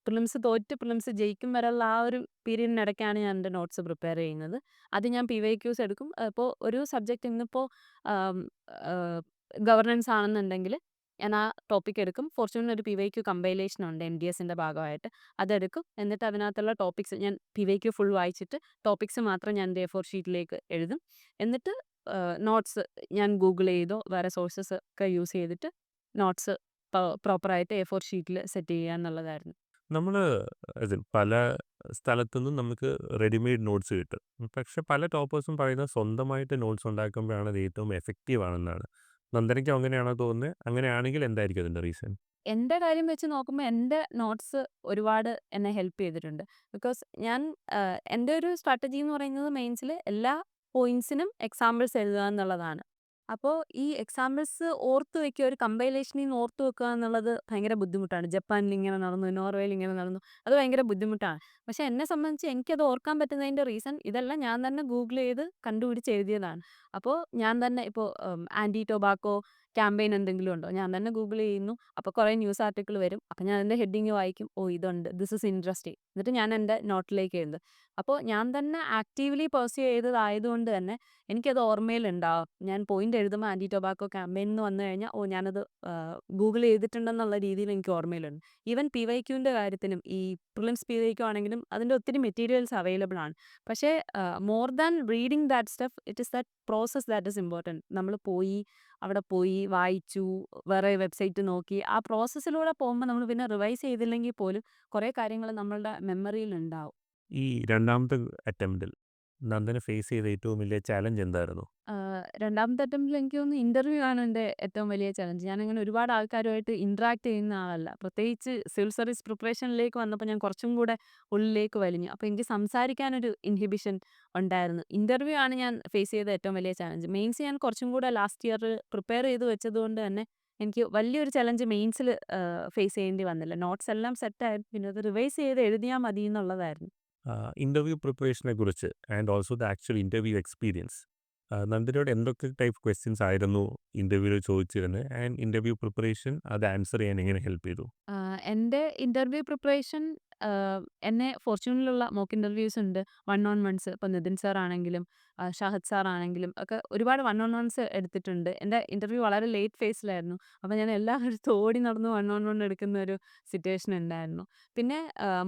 പ്രിലിംസ് തോറ്റ് പ്രിലിംസ് ജയിക്കും വരെയുള്ള ആ ഒരു പീരീഡിനിടയ്ക്കാണ് ഞാൻ എൻ്റെ നോട്ട്സ് പ്രിപ്പയർ ചെയ്യുന്നത്. അത് ഞാൻ പിവൈക്യൂസ് എടുക്കും. ഇപ്പോൾ ഒരു സബ്ജക്റ്റ് ഇന്നിപ്പോൾ ഗവർണൻസ് ആണെന്നുണ്ടെങ്കിൽ ഞാൻ ആ ടോപ്പിക് എടുക്കും. ഫോർച്യൂണിന് ഒരു പിവൈക്യു കമ്പൈലേഷൻ ഉണ്ട് എംഡിഎസിൻ്റെ ഭാഗമായിട്ട്. അതെടുക്കും. എന്നിട്ട് അതിനകത്തുള്ള ടോപ്പിക്സ് ഞാൻ പിവൈക്യു ഫുൾ വായിച്ചിട്ട് ടോപ്പിക്സ് മാത്രം ഞാൻ എ4 ഷീറ്റിലേക്ക് എഴുതും. എന്നിട്ട് നോട്ട്സ് ഞാൻ ഗൂഗിൾ ചെയ്തോ വേറെ സോഴ്സസ് ഒക്കെ യൂസ് ചെയ്തിട്ട് നോട്ട്സ് പ്രോപ്പറായിട്ട് A4 ഷീറ്റിൽ സെറ്റ് ചെയ്യുക എന്നുള്ളതായിരുന്നു. നമ്മൾ പല സ്ഥലത്തുനിന്നും നമുക്ക് റെഡിമെയ്ഡ് നോട്ട്സ് കിട്ടും. പക്ഷെ പല ടോപ്പേഴ്സും പറയുന്നത് സ്വന്തമായിട്ട് നോട്ട്സ് ഉണ്ടാക്കുമ്പോഴാണ് അത് ഏറ്റവും എഫക്റ്റീവ് ആണെന്നാണ്. നന്ദനയ്ക്കും അങ്ങനെയാണോ തോന്നുന്നത്? അങ്ങനെയാണെങ്കിൽ എന്തായിരിക്കും അതിൻ്റെ റീസൺ? എൻ്റെ കാര്യം വെച്ച് നോക്കുമ്പോൾ എൻ്റെ നോട്ട്സ് ഒരുപാട് എന്നെ ഹെൽപ്പ് ചെയ്തിട്ടുണ്ട്. ബിക്കോസ് ഞാൻ എൻ്റെ ഒരു സ്ട്രാറ്റജി എന്ന് പറയുന്നത് മെയിൻസിൽ എല്ലാ പോയിന്റ്സിനും എക്സാമ്പിൾസ് എഴുതുക എന്നുള്ളതാണ്. അപ്പോൾ ഈ എക്സാമ്പിൾസ് ഓർത്ത് വെക്കുക, ഒരു കമ്പൈലേഷനിൽ നിന്ന് ഓർത്ത് വെക്കുക എന്നുള്ളത് ഭയങ്കര ബുദ്ധിമുട്ടാണ്. ജപ്പാനിൽ ഇങ്ങനെ നടന്നു, നോർവേയിൽ ഇങ്ങനെ നടന്നു, അത് ഭയങ്കര ബുദ്ധിമുട്ടാണ്. പക്ഷെ എന്നെ സംബന്ധിച്ച് എനിക്കത് ഓർക്കാൻ പറ്റുന്നതിൻ്റെ റീസൺ ഇതെല്ലാം ഞാൻ തന്നെ ഗൂഗിൾ ചെയ്ത് കണ്ടുപിടിച്ച് എഴുതിയതാണ്. അപ്പോൾ ഞാൻ തന്നെ ഇപ്പോൾ ആൻറ്റി ടൊബാക്കോ ക്യാമ്പയിൻ എന്തെങ്കിലും ഉണ്ടോ? ഞാൻ തന്നെ ഗൂഗിൾ ചെയ്യുന്നു. അപ്പോൾ കുറേ ന്യൂസ് ആർട്ടിക്കിൾ വരും. അപ്പോൾ ഞാൻ അതിൻ്റെ ഹെഡിങ് വായിക്കും. ഓ ഇതുണ്ട്. This is interesting. എന്നിട്ട് ഞാൻ എൻ്റെ നോട്ടിലേക്ക് എഴുതും. അപ്പോൾ ഞാൻ തന്നെ ആക്റ്റീവ്ലി പെർസ്യൂ ചെയ്തതായതുകൊണ്ട് തന്നെ എനിക്കത് ഓർമ്മയിലുണ്ടാവും. ഞാൻ പോയിന്റ് എഴുതുമ്പോൾ ആൻറ്റി ടൊബാക്കോ ക്യാമ്പയിൻ എന്ന് വന്നു കഴിഞ്ഞാൽ ഞാനത് ഗൂഗിൾ ചെയ്തിട്ടുണ്ടെന്നുള്ള രീതിയിൽ എനിക്ക് ഓർമ്മയിലുണ്ട്. ഈവൻ PYQൻ്റെ കാര്യത്തിനും ഈ പ്രിലിംസ് PYQ ആണെങ്കിലും അതിൻ്റെ ഒത്തിരി മെറ്റീരിയൽസ് അവൈലബിൾ ആണ്. പക്ഷേ more than reading that stuff it is that process that is important. നമ്മൾ അവിടെ പോയി വായിച്ചു, വേറെ വെബ്സൈറ്റ് നോക്കി, ആ പ്രോസസ്സിലൂടെ പോകുമ്പോൾ നമ്മൾ പിന്നെ റിവൈസ് ചെയ്തില്ലെങ്കിൽ പോലും കുറേ കാര്യങ്ങൾ നമ്മളുടെ മെമ്മറിയിൽ ഉണ്ടാവും. ഈ രണ്ടാമത്തെ അറ്റംപ്റ്റിൽ നന്ദന ഫേസ് ചെയ്ത ഏറ്റവും വലിയ ചാലഞ്ച് എന്തായിരുന്നു? രണ്ടാമത്തെ അറ്റംപ്റ്റിൽ എനിക്ക് തോന്നുന്നു ഇന്റർവ്യൂ ആണ് എൻ്റെ ഏറ്റവും വലിയ ചലഞ്ച്. ഞാനങ്ങനെ ഒരുപാട് ആൾക്കാരുമായിട്ട് ഇന്ററാക്ട് ചെയ്യുന്ന ആളല്ല. പ്രത്യേകിച്ച് സിവിൽ സർവീസ് പ്രിപ്പറേഷനിലേക്ക് വന്നപ്പോൾ ഞാൻ കുറച്ചും കൂടെ ഉള്ളിലേക്ക് വലിഞ്ഞു. അപ്പോൾ എനിക്ക് സംസാരിക്കാനൊരു ഇൻഹിബിഷൻ ഉണ്ടായിരുന്നു. ഇന്റർവ്യൂ ആണ് ഞാൻ ഫേസ് ചെയ്ത ഏറ്റവും വലിയ ചലഞ്ച്. മെയിൻസ് ഞാൻ കുറച്ചും കൂടെ ലാസ്റ്റ് ഇയർ പ്രിപ്പയർ ചെയ്ത് വെച്ചതുകൊണ്ട് തന്നെ എനിക്ക് വലിയൊരു ചലഞ്ച് മെയിൻസിൽ ഫേസ് ചെയ്യേണ്ടി വന്നില്ല. നോട്ട്സ് എല്ലാം സെറ്റായിരുന്നു. പിന്നെ അത് റിവൈസ് ചെയ്ത് എഴുതിയാൽ മതി എന്നുള്ളതായിരുന്നു. ഇൻ്റർവ്യൂ പ്രിപ്പറേഷനെ കുറിച്ച് and also the actual interview experience നന്ദനയോട് എന്തൊക്കെ ടൈപ്പ് ക്വസ്റ്റ്യൻസ് ആയിരുന്നു ഇൻ്റർവ്യൂവിൽ ചോദിച്ചിരുന്നത്? ആൻഡ് ഇൻ്റർവ്യൂ പ്രിപ്പറേഷൻ അത് ആൻസർ ചെയ്യാൻ എങ്ങനെ ഹെൽപ്പ് ചെയ്തു? എൻ്റെ ഇന്റർവ്യൂ പ്രിപ്പറേഷൻ എന്നെ ഫോർച്യൂണിലുള്ള മോക്ക് ഇന്റർവ്യൂസ് ഉണ്ട്. One on ones. ഇപ്പോൾ നിതിൻ സാർ ആണെങ്കിലും ഷാഹിദ് സാർ ആണെങ്കിലും ഒക്കെ ഒരുപാട് വൺ ഓൺ വൺസ് എടുത്തിട്ടുണ്ട്. എൻ്റെ ഇന്റർവ്യൂ വളരെ ലേറ്റ് ഫേസിലായിരുന്നു. അപ്പോൾ ഞാൻ എല്ലായിടത്തും ഓടി നടന്ന് വൺ ഓൺ വൺ എടുക്കുന്ന ഒരു സിറ്റുവേഷൻ ഉണ്ടായിരുന്നു. പിന്നെ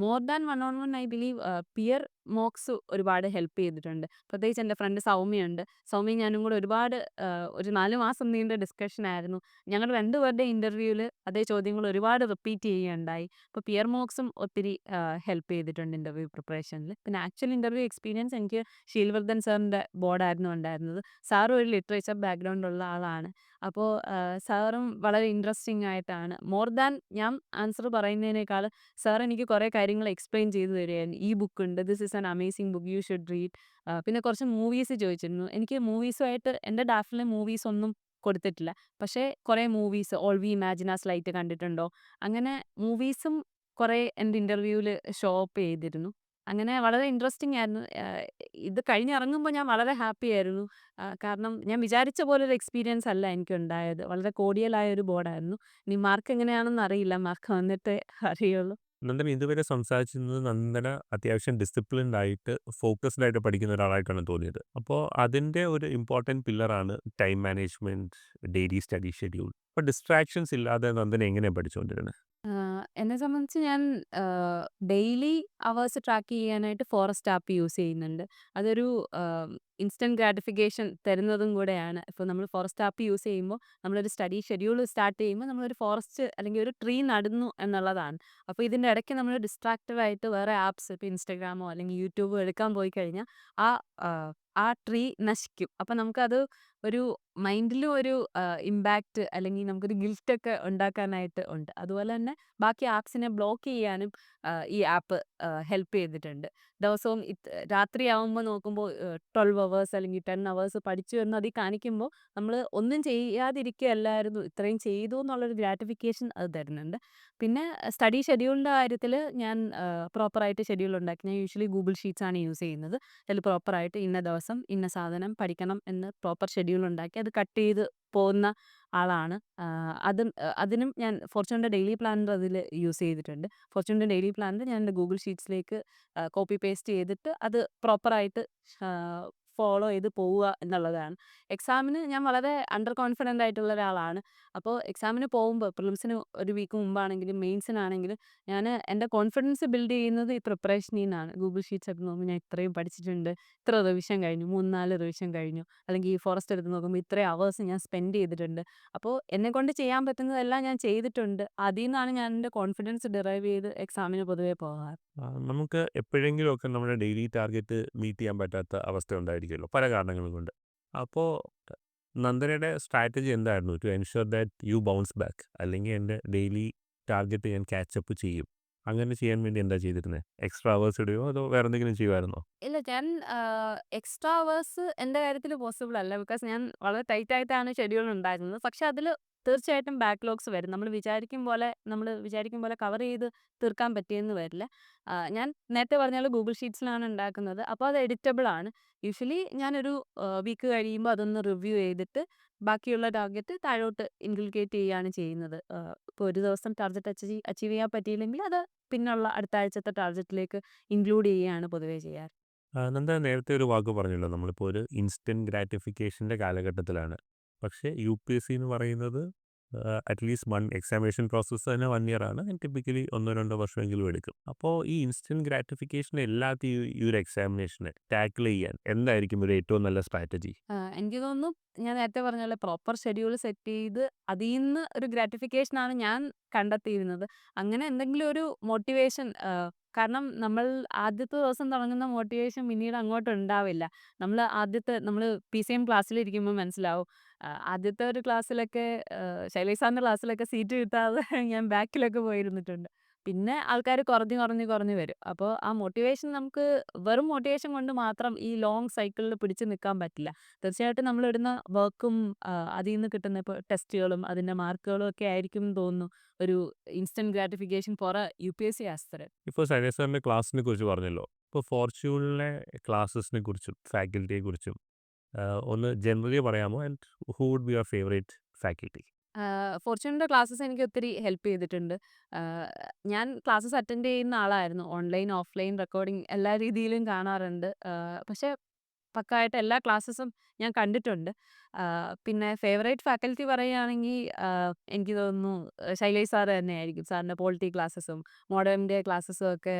more than one on one I believe peer mocks ഒരുപാട് ഹെൽപ്പ് ചെയ്തിട്ടുണ്ട്. പ്രത്യേകിച്ച് എൻ്റെ ഫ്രണ്ട് സൗമ്യയുണ്ട്. സൗമ്യയും ഞാനും കൂടെ ഒരുപാട് ഒരു 4 മാസം നീണ്ട ഡിസ്കഷൻ ആയിരുന്നു. ഞങ്ങൾ രണ്ടുപേരുടെ ഇന്റർവ്യൂവിൽ അതേ ചോദ്യങ്ങൾ ഒരുപാട് റിപ്പീറ്റ് ചെയ്യുകയുണ്ടായി. അപ്പോൾ പിയർ മോക്സും ഒത്തിരി ഹെൽപ്പ് ചെയ്തിട്ടുണ്ട് ഇന്റർവ്യൂ പ്രിപ്പറേഷനിൽ. പിന്നെ ആക്ച്വൽ ഇന്റർവ്യൂ എക്സ്പീരിയൻസ് എനിക്ക് ഷീൽവർദ്ധൻ സാറിൻ്റെ ബോർഡായിരുന്നു ഉണ്ടായിരുന്നത്. സാറും ഒരു ലിറ്ററേച്ചർ ബാക്ക്ഗ്രൗണ്ട് ഉള്ള ആളാണ്. അപ്പോൾ സാറും വളരെ ഇൻട്രസ്റ്റിംഗ് ആയിട്ടാണ് മോർ ദാൻ ഞാൻ ആൻസർ പറയുന്നതിനേക്കാൾ സാർ എനിക്ക് കുറേ കാര്യങ്ങൾ എക്സ്പ്ലെയിൻ ചെയ്തു തരികയായിരുന്നു. ഈ ബുക്ക് ഉണ്ട്. This is an amazing book. You should read. പിന്നെ കുറച്ച് മൂവീസ് ചോദിച്ചിരുന്നു. എനിക്ക് മൂവീസുമായിട്ട് എൻ്റെ ഡ്രാഫ്റ്റിലെ മൂവീസ് ഒന്നും കൊടുത്തിട്ടില്ല. പക്ഷേ കുറേ movies all we imagine as light കണ്ടിട്ടുണ്ടോ? അങ്ങനെ മൂവീസും കുറേ എൻ്റെ ഇന്റർവ്യൂവിൽ ഷോ അപ്പ് ചെയ്തിരുന്നു. അങ്ങനെ വളരെ ഇൻട്രസ്റ്റിംഗ് ആയിരുന്നു. ഇത് കഴിഞ്ഞിറങ്ങുമ്പോൾ ഞാൻ വളരെ ഹാപ്പി ആയിരുന്നു. കാരണം ഞാൻ വിചാരിച്ച പോലൊരു എക്സ്പീരിയൻസ് അല്ല എനിക്കുണ്ടായത്. വളരെ കോർഡിയലായ ഒരു ബോർഡായിരുന്നു. ഇനി മാർക്ക് എങ്ങനെയാണെന്ന് അറിയില്ല. മാർക്ക് വന്നിട്ടേ അറിയുള്ളൂ. നന്ദന ഇതുവരെ സംസാരിച്ചിരുന്നത് നന്ദന അത്യാവശ്യം ഡിസിപ്ലിൻഡ് ആയിട്ട് ഫോക്കസ്ഡ് ആയിട്ട് പഠിക്കുന്ന ഒരാളായിട്ടാണ് തോന്നിയത്. അപ്പോൾ അതിൻ്റെ ഒരു ഇമ്പോർട്ടൻറ്റ് പില്ലറാണ് time management, daily study schedule. അപ്പോൾ ഡിസ്ട്രാക്ഷൻസ് ഇല്ലാതെ നന്ദന എങ്ങനെയാണ് പഠിച്ചുകൊണ്ടിരുന്നത്? എന്നെ സംബന്ധിച്ച് ഞാൻ ഡെയിലി അവേഴ്സ് ട്രാക്ക് ചെയ്യാനായിട്ട് ഫോറസ്റ്റ് ആപ്പ് യൂസ് ചെയ്യുന്നുണ്ട്. അതൊരു ഇൻസ്റ്റന്റ് ഗ്രാറ്റിഫിക്കേഷൻ തരുന്നതും കൂടെയാണ്. ഇപ്പോൾ നമ്മൾ ഫോറസ്റ്റ് ആപ്പ് യൂസ് ചെയ്യുമ്പോൾ നമ്മളൊരു സ്റ്റഡി ഷെഡ്യൂൾ സ്റ്റാർട്ട് ചെയ്യുമ്പോൾ നമ്മളൊരു ഫോറസ്റ്റ് അല്ലെങ്കിൽ ഒരു ട്രീ നടുന്നു എന്നുള്ളതാണ്. അപ്പോൾ ഇതിൻ്റെ ഇടയ്ക്ക് നമ്മൾ ഡിസ്ട്രാക്റ്റീവ് ആയിട്ട് വേറെ ആപ്സ് ഇപ്പോൾ ഇൻസ്റ്റാഗ്രാമോ അല്ലെങ്കിൽ യൂട്യൂബോ എടുക്കാൻ പോയി കഴിഞ്ഞാൽ ആ ആ ട്രീ നശിക്കും. അപ്പോൾ നമുക്കത് ഒരു മൈൻഡിലും ഒരു ഇമ്പാക്റ്റ് അല്ലെങ്കിൽ നമുക്കൊരു ഗിൽറ്റൊക്കെ ഉണ്ടാക്കാനായിട്ട് ഉണ്ട്. അതുപോലെ തന്നെ ബാക്കി ആപ്സിനെ ബ്ലോക്ക് ചെയ്യാനും ഈ ആപ്പ് ഹെൽപ്പ് ചെയ്തിട്ടുണ്ട്. ദിവസവും രാത്രിയാവുമ്പോൾ നോക്കുമ്പോൾ 12 അവേഴ്സ് അല്ലെങ്കിൽ 10 അവേഴ്സ് പഠിച്ചു എന്ന് അതിൽ കാണിക്കുമ്പോൾ നമ്മൾ ഒന്നും ചെയ്യാതിരിക്കുകയല്ലായിരുന്നു, ഇത്രയും ചെയ്തു എന്നുള്ളൊരു ഗ്രാറ്റിഫിക്കേഷൻ അത് തരുന്നുണ്ട്. പിന്നെ സ്റ്റഡി ഷെഡ്യൂളിൻ്റെ കാര്യത്തിൽ ഞാൻ പ്രോപ്പറായിട്ട് ഷെഡ്യൂൾ ഉണ്ടാക്കി. ഞാൻ യൂഷ്വലി ഗൂഗിൾ ഷീറ്റ്സ് ആണ് യൂസ് ചെയ്യുന്നത്. അതിൽ പ്രോപ്പറായിട്ട് ഇന്ന ദിവസം ഇന്ന സാധനം പഠിക്കണം എന്ന് പ്രോപ്പർ ഷെഡ്യൂൾ ഉണ്ടാക്കി അത് കട്ട് ചെയ്ത് പോകുന്ന ആളാണ്. അതിനും ഞാൻ ഫോർച്യൂണിൻ്റെ ഡെയിലി പ്ലാനർ അതിൽ യൂസ് ചെയ്തിട്ടുണ്ട്. ഫോർച്യൂണിൻ്റെ ഡെയിലി പ്ലാനർ ഞാൻ എൻ്റെ ഗൂഗിൾ ഷീറ്റ്സിലേക്ക് കോപ്പി പേസ്റ്റ് ചെയ്തിട്ട് അത് പ്രോപ്പറായിട്ട് ഫോളോ ചെയ്ത് പോവുക എന്നുള്ളതാണ്. എക്സാമിന് ഞാൻ വളരെ അണ്ടർ കോൺഫിഡൻ്റ് ആയിട്ടുള്ള ഒരാളാണ്. അപ്പോൾ എക്സാമിന് പോകുമ്പോൾ പ്രിലിംസിന് ഒരു വീക്ക് മുമ്പാണെങ്കിലും മെയിൻസിനാണെങ്കിലും ഞാൻ എൻ്റെ കോൺഫിഡൻസ് ബിൽഡ് ചെയ്യുന്നത് ഈ പ്രിപ്പറേഷനിൽ നിന്നാണ്. ഗൂഗിൾ ഷീറ്റ്സ് ഒക്കെ നോക്കുമ്പോൾ ഞാൻ ഇത്രയും പഠിച്ചിട്ടുണ്ട്, ഇത്ര റിവിഷൻ കഴിഞ്ഞു, 3, 4 റിവിഷൻ കഴിഞ്ഞു. അല്ലെങ്കിൽ ഈ ഫോറസ്റ്റ് എടുത്ത് നോക്കുമ്പോൾ ഇത്രയും അവേഴ്സ് ഞാൻ സ്പെൻഡ് ചെയ്തിട്ടുണ്ട്. അപ്പോൾ എന്നെക്കൊണ്ട് ചെയ്യാൻ പറ്റുന്നതെല്ലാം ഞാൻ ചെയ്തിട്ടുണ്ട്. അതിൽ നിന്നാണ് ഞാൻ എൻ്റെ കോൺഫിഡൻസ് ഡിറൈവ് ചെയ്ത് എക്സാമിന് പൊതുവേ പോകാറ്. നമുക്ക് എപ്പോഴെങ്കിലുമൊക്കെ നമ്മുടെ ഡെയിലി ടാർഗറ്റ് മീറ്റ് ചെയ്യാൻ പറ്റാത്ത അവസ്ഥ ഉണ്ടായിരിക്കുമല്ലോ പല കാരണങ്ങൾ കൊണ്ട്. അപ്പോൾ നന്ദനയുടെ സ്ട്രാറ്റജി എന്തായിരുന്നു to ensure that you bounce back, അല്ലെങ്കിൽ എൻ്റെ ഡെയിലി ടാർഗറ്റ് ഞാൻ ക്യാച്ചപ്പ് ചെയ്യും, അങ്ങനെ ചെയ്യാൻ വേണ്ടി എന്താ ചെയ്തിരുന്നത്? എക്സ്ട്രാ അവേഴ്സ് ഇടുകയോ അതോ വേറെ എന്തെങ്കിലും ചെയ്യുമായിരുന്നോ? ഇല്ല, ഞാൻ എക്സ്ട്രാ അവേഴ്സ് എൻ്റെ കാര്യത്തിൽ പോസിബിൾ അല്ല. ബിക്കോസ് ഞാൻ വളരെ ടൈറ്റ് ആയിട്ടാണ് ഷെഡ്യൂൾ ഉണ്ടായിരുന്നത്. പക്ഷെ അതിൽ തീർച്ചയായിട്ടും ബാക്ക്ലോഗ്സ് വരും. നമ്മൾ വിചാരിക്കും പോലെ കവർ ചെയ്ത് തീർക്കാൻ പറ്റിയെന്ന് വരില്ല. ഞാൻ നേരത്തെ പറഞ്ഞ പോലെ ഗൂഗിൾ ഷീറ്റ്സിലാണ് ഉണ്ടാക്കുന്നത്. അപ്പോൾ അത് എഡിറ്റബിൾ ആണ്. യൂഷ്വലി ഞാനൊരു വീക്ക് കഴിയുമ്പോൾ അതൊന്ന് റിവ്യൂ ചെയ്തിട്ട് ബാക്കിയുള്ള ടാർഗറ്റ് താഴോട്ട് ഇൻകൾക്കേറ്റ് ചെയ്യുകയാണ് ചെയ്യുന്നത്. ഇപ്പോൾ ഒരു ദിവസം ടാർഗറ്റ് അച്ചീവ് ചെയ്യാൻ പറ്റിയില്ലെങ്കിൽ അത് പിന്നുള്ള അടുത്ത ആഴ്ചത്തെ ടാർഗറ്റിലേക്ക് ഇൻക്ലൂഡ് ചെയ്യുകയാണ് പൊതുവേ ചെയ്യാറ്. നന്ദ നേരത്തെ ഒരു വാക്ക് പറഞ്ഞല്ലോ, നമ്മളിപ്പോൾ ഒരു ഇൻസ്റ്റൻറ്റ് ഗ്രാറ്റിഫിക്കേഷൻ്റെ കാലഘട്ടത്തിലാണ്. പക്ഷേ യു പി എസ് സി എന്ന് പറയുന്നത് അറ്റ്ലീസ്റ്റ് എക്സാമിനേഷൻ പ്രോസസ്സ് തന്നെ 1 ഇയർ ആണ്. ടിപ്പിക്കലി 1-2 വർഷമെങ്കിലും എടുക്കും. അപ്പോൾ ഈ ഇൻസ്റ്റൻറ്റ് ഗ്രാറ്റിഫിക്കേഷൻ എല്ലാத்தைയും ഈ ഒരു എക്സാമിനേഷനെ ടാക്കിൾ ചെയ്യാൻ എന്തായിരിക്കും ഒരു ഏറ്റവും നല്ല സ്ട്രാറ്റജി? എനിക്ക് തോന്നുന്നു ഞാൻ നേരത്തെ പറഞ്ഞ പോലെ പ്രോപ്പർ ഷെഡ്യൂൾ സെറ്റ് ചെയ്ത് അതീന്ന് ഒരു ഗ്രാറ്റിഫിക്കേഷൻ ആണ് ഞാൻ കണ്ടെത്തിയിരുന്നത്. അങ്ങനെ എന്തെങ്കിലും ഒരു മോട്ടിവേഷൻ, കാരണം നമ്മൾ ആദ്യത്തെ ദിവസം തുടങ്ങുന്ന മോട്ടിവേഷൻ പിന്നീട് അങ്ങോട്ട് ഉണ്ടാവില്ല. നമ്മൾ PCM ക്ലാസ്സിലിരിക്കുമ്പോൾ മനസ്സിലാവും. ആദ്യത്തെ ഒരു ക്ലാസ്സിലൊക്കെ ശൈലേഷ് സാറിന്റെ ക്ലാസ്സിലൊക്കെ സീറ്റ് കിട്ടാതെ ഞാൻ ബാക്കിലൊക്കെ പോയിരുന്നിട്ടുണ്ട്. പിന്നെ ആൾക്കാർ കുറഞ്ഞ് കുറഞ്ഞ് കുറഞ്ഞ് വരും. അപ്പോൾ ആ മോട്ടിവേഷൻ നമുക്ക് വെറും മോട്ടിവേഷൻ കൊണ്ട് മാത്രം ഈ ലോങ് സൈക്കിളിൽ പിടിച്ചു നിൽക്കാൻ പറ്റില്ല. തീർച്ചയായിട്ടും നമ്മളിടുന്ന വർക്കും അതീന്ന് കിട്ടുന്ന ഇപ്പോൾ ടെസ്റ്റുകളും അതിൻ്റെ മാർക്കുകളും ഒക്കെ ആയിരിക്കും എന്ന് തോന്നുന്നു ഒരു instant gratification for a UPSC aspirant. ഇപ്പോൾ ശൈലേഷ് സാറിൻ്റെ ക്ലാസ്സിനെ കുറിച്ച് പറഞ്ഞല്ലോ. ഇപ്പോൾ ഫോർച്യൂണിലെ ക്ലാസ്സസിനെ കുറിച്ചും ഫാക്കൽറ്റിയെ കുറിച്ചും ഒന്ന് ജനറലി പറയാമോ? And who would be your favourite faculty? ഫോർച്യൂണിൻ്റെ ക്ലാസ്സസ് എനിക്ക് ഒത്തിരി ഹെൽപ്പ് ചെയ്തിട്ടുണ്ട്. ഞാൻ ക്ലാസ്സസ് അറ്റൻഡ് ചെയ്യുന്ന ആളായിരുന്നു. ഓൺലൈൻ, ഓഫ്‌ലൈൻ റെക്കോർഡിംഗ് എല്ലാ രീതിയിലും കാണാറുണ്ട്. പക്ഷേ പക്കായിട്ട് എല്ലാ ക്ലാസ്സസും ഞാൻ കണ്ടിട്ടുണ്ട്. പിന്നെ ഫേവറേറ്റ് ഫാക്കൽറ്റി പറയുകയാണെങ്കിൽ എനിക്ക് തോന്നുന്നു ശൈലേഷ് സാറ് തന്നെയായിരിക്കും. സാറിൻ്റെ പോളിറ്റി ക്ലാസ്സസും മോഡേൺ ഇന്ത്യ ക്ലാസ്സസും ഒക്കെ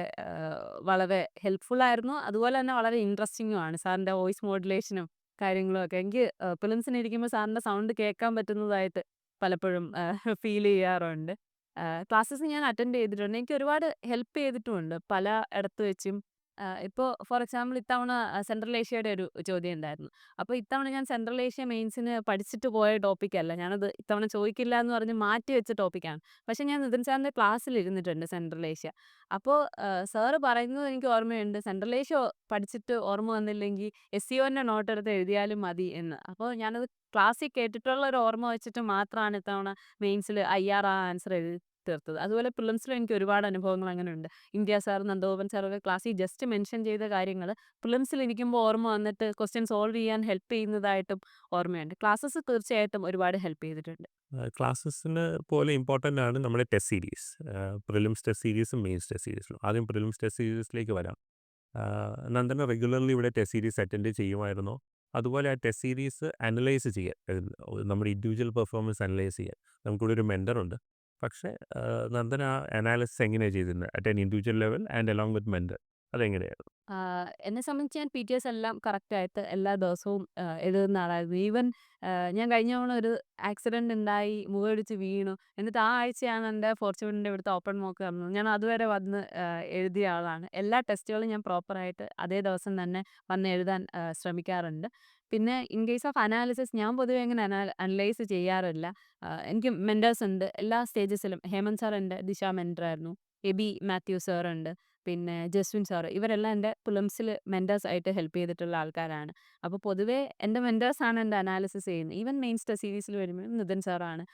വളരെ ഹെൽപ്ഫുൾ ആയിരുന്നു. അതുപോലെ തന്നെ വളരെ ഇൻട്രസ്റ്റിംഗും ആണ്. സാറിൻ്റെ വോയിസ് മോഡുലേഷനും കാര്യങ്ങളും ഒക്കെ എനിക്ക് പ്രിലിംസിന് ഇരിക്കുമ്പോൾ സാറിൻ്റെ സൗണ്ട് കേൾക്കാൻ പറ്റുന്നതായിട്ട് പലപ്പോഴും ഫീൽ ചെയ്യാറുണ്ട്. ക്ലാസ്സസ് ഞാൻ അറ്റൻഡ് ചെയ്തിട്ടുണ്ട്. എനിക്ക് ഒരുപാട് ഹെൽപ്പ് ചെയ്തിട്ടുമുണ്ട് പല ഇടത്ത് വെച്ചും. ഇപ്പോൾ ഫോർ എക്സാമ്പിൾ ഇത്തവണ സെൻട്രൽ ഏഷ്യയുടെ ഒരു ചോദ്യം ഉണ്ടായിരുന്നു. അപ്പോൾ ഇത്തവണ ഞാൻ സെൻട്രൽ ഏഷ്യ മെയിൻസിന് പഠിച്ചിട്ട് പോയ ടോപ്പിക്കല്ല. ഞാനത് ഇത്തവണ ചോദിക്കില്ല എന്ന് പറഞ്ഞ് മാറ്റി വെച്ച ടോപ്പിക്കാണ്. പക്ഷേ ഞാൻ നിതിൻ സാറിൻ്റെ ക്ലാസ്സിൽ ഇരുന്നിട്ടുണ്ട് സെൻട്രൽ ഏഷ്യ. അപ്പോൾ സാറ് പറയുന്നത് എനിക്ക് ഓർമ്മയുണ്ട്. സെൻട്രൽ ഏഷ്യ പഠിച്ചിട്ട് ഓർമ്മ വന്നില്ലെങ്കിൽ SEOൻ്റെ നോട്ട് എടുത്ത് എഴുതിയാലും മതി എന്ന്. അപ്പോൾ ഞാനത് ക്ലാസ്സിൽ കേട്ടിട്ടുള്ള ഒരു ഓർമ്മ വെച്ചിട്ട് മാത്രമാണ് ഇത്തവണ മെയിൻസിൽ IR ആ ആൻസർ എഴുതി തീർത്തത്. അതുപോലെ പ്രിലിംസിലും എനിക്ക് ഒരുപാട് അനുഭവങ്ങൾ അങ്ങനെയുണ്ട്. ഇന്ത്യ സാർ, നന്ദഗോപൻ സാറൊക്കെ ക്ലാസ്സിൽ ജസ്റ്റ് മെൻഷൻ ചെയ്ത കാര്യങ്ങൾ പ്രിലിംസിൽ ഇരിക്കുമ്പോൾ ഓർമ്മ വന്നിട്ട് ക്വസ്റ്റ്യൻ സോൾവ് ചെയ്യാൻ ഹെൽപ്പ് ചെയ്യുന്നതായിട്ടും ഓർമ്മയുണ്ട്. ക്ലാസ്സസ് തീർച്ചയായിട്ടും ഒരുപാട് ഹെൽപ്പ് ചെയ്തിട്ടുണ്ട്. ക്ലാസ്സസിന് പോലെ ഇമ്പോർട്ടൻ്റ് ആണ് നമ്മുടെ ടെസ്റ്റ് സീരീസ്. പ്രിലിംസ് ടെസ്റ്റ് സീരീസും മെയിൻസ് ടെസ്റ്റ് സീരീസും. ആദ്യം പ്രിലിംസ് ടെസ്റ്റ് സീരീസിലേക്ക് വരാം. നന്ദന റെഗുലർലി ഇവിടെ ടെസ്റ്റ് സീരീസ് അറ്റൻഡ് ചെയ്യുമായിരുന്നോ? അതുപോലെ ആ ടെസ്റ്റ് സീരീസ് അനലൈസ് ചെയ്യാൻ, നമ്മുടെ ഇൻഡിവിജ്വൽ പെർഫോമൻസ് അനലൈസ് ചെയ്യാൻ നമുക്കിവിടെ ഒരു മെൻറ്ററുണ്ട്. പക്ഷേ നന്ദന ആ അനാലിസിസ് എങ്ങനെയാണ് ചെയ്തിരുന്നത് at an individual level and along with mentor? അതെങ്ങനെയായിരുന്നു? എന്നെ സംബന്ധിച്ച് ഞാൻ PTS എല്ലാം കറക്റ്റായിട്ട് എല്ലാ ദിവസവും എഴുതുന്ന ആളായിരുന്നു. ഈവൻ ഞാൻ കഴിഞ്ഞ തവണ ഒരു ആക്സിഡന്റ് ഉണ്ടായി, മുഖമിടിച്ച് വീണു. എന്നിട്ട് ആ ആഴ്ചയാണ് എൻ്റെ ഫോർച്യൂണിൻ്റെ ഇവിടുത്തെ ഓപ്പൺ മോക്ക് നടന്നത്. ഞാൻ അതുവരെ വന്ന് എഴുതിയ ആളാണ്. എല്ലാ ടെസ്റ്റുകളും ഞാൻ പ്രോപ്പറായിട്ട് അതേ ദിവസം തന്നെ വന്ന് എഴുതാൻ ശ്രമിക്കാറുണ്ട്. പിന്നെ ഇൻ കേസ് ഓഫ് അനാലിസിസ് ഞാൻ പൊതുവെ അങ്ങനെ അനലൈസ് ചെയ്യാറില്ല. എനിക്ക് മെന്റേഴ്സ് ഉണ്ട് എല്ലാ സ്റ്റേജസിലും. ഹേമന്ത് സാർ എൻ്റെ ദിശ മെന്ററായിരുന്നു. എബി മാത്യു സാറുണ്ട്. പിന്നെ ജസ്വിൻ സാറ്, ഇവരെല്ലാം എൻ്റെ പ്രിലിംസിൽ മെന്റേഴ്സ് ആയിട്ട് ഹെൽപ്പ് ചെയ്തിട്ടുള്ള ആൾക്കാരാണ്. അപ്പോൾ പൊതുവേ എൻ്റെ മെന്റേഴ്സാണ് എൻ്റെ അനാലിസിസ് ചെയ്യുന്നത്. ഈവൻ മെയിൻസ് ടെസ്റ്റ് സീരീസിൽ വരുമ്പോഴും നിതിൻ സാറാണ്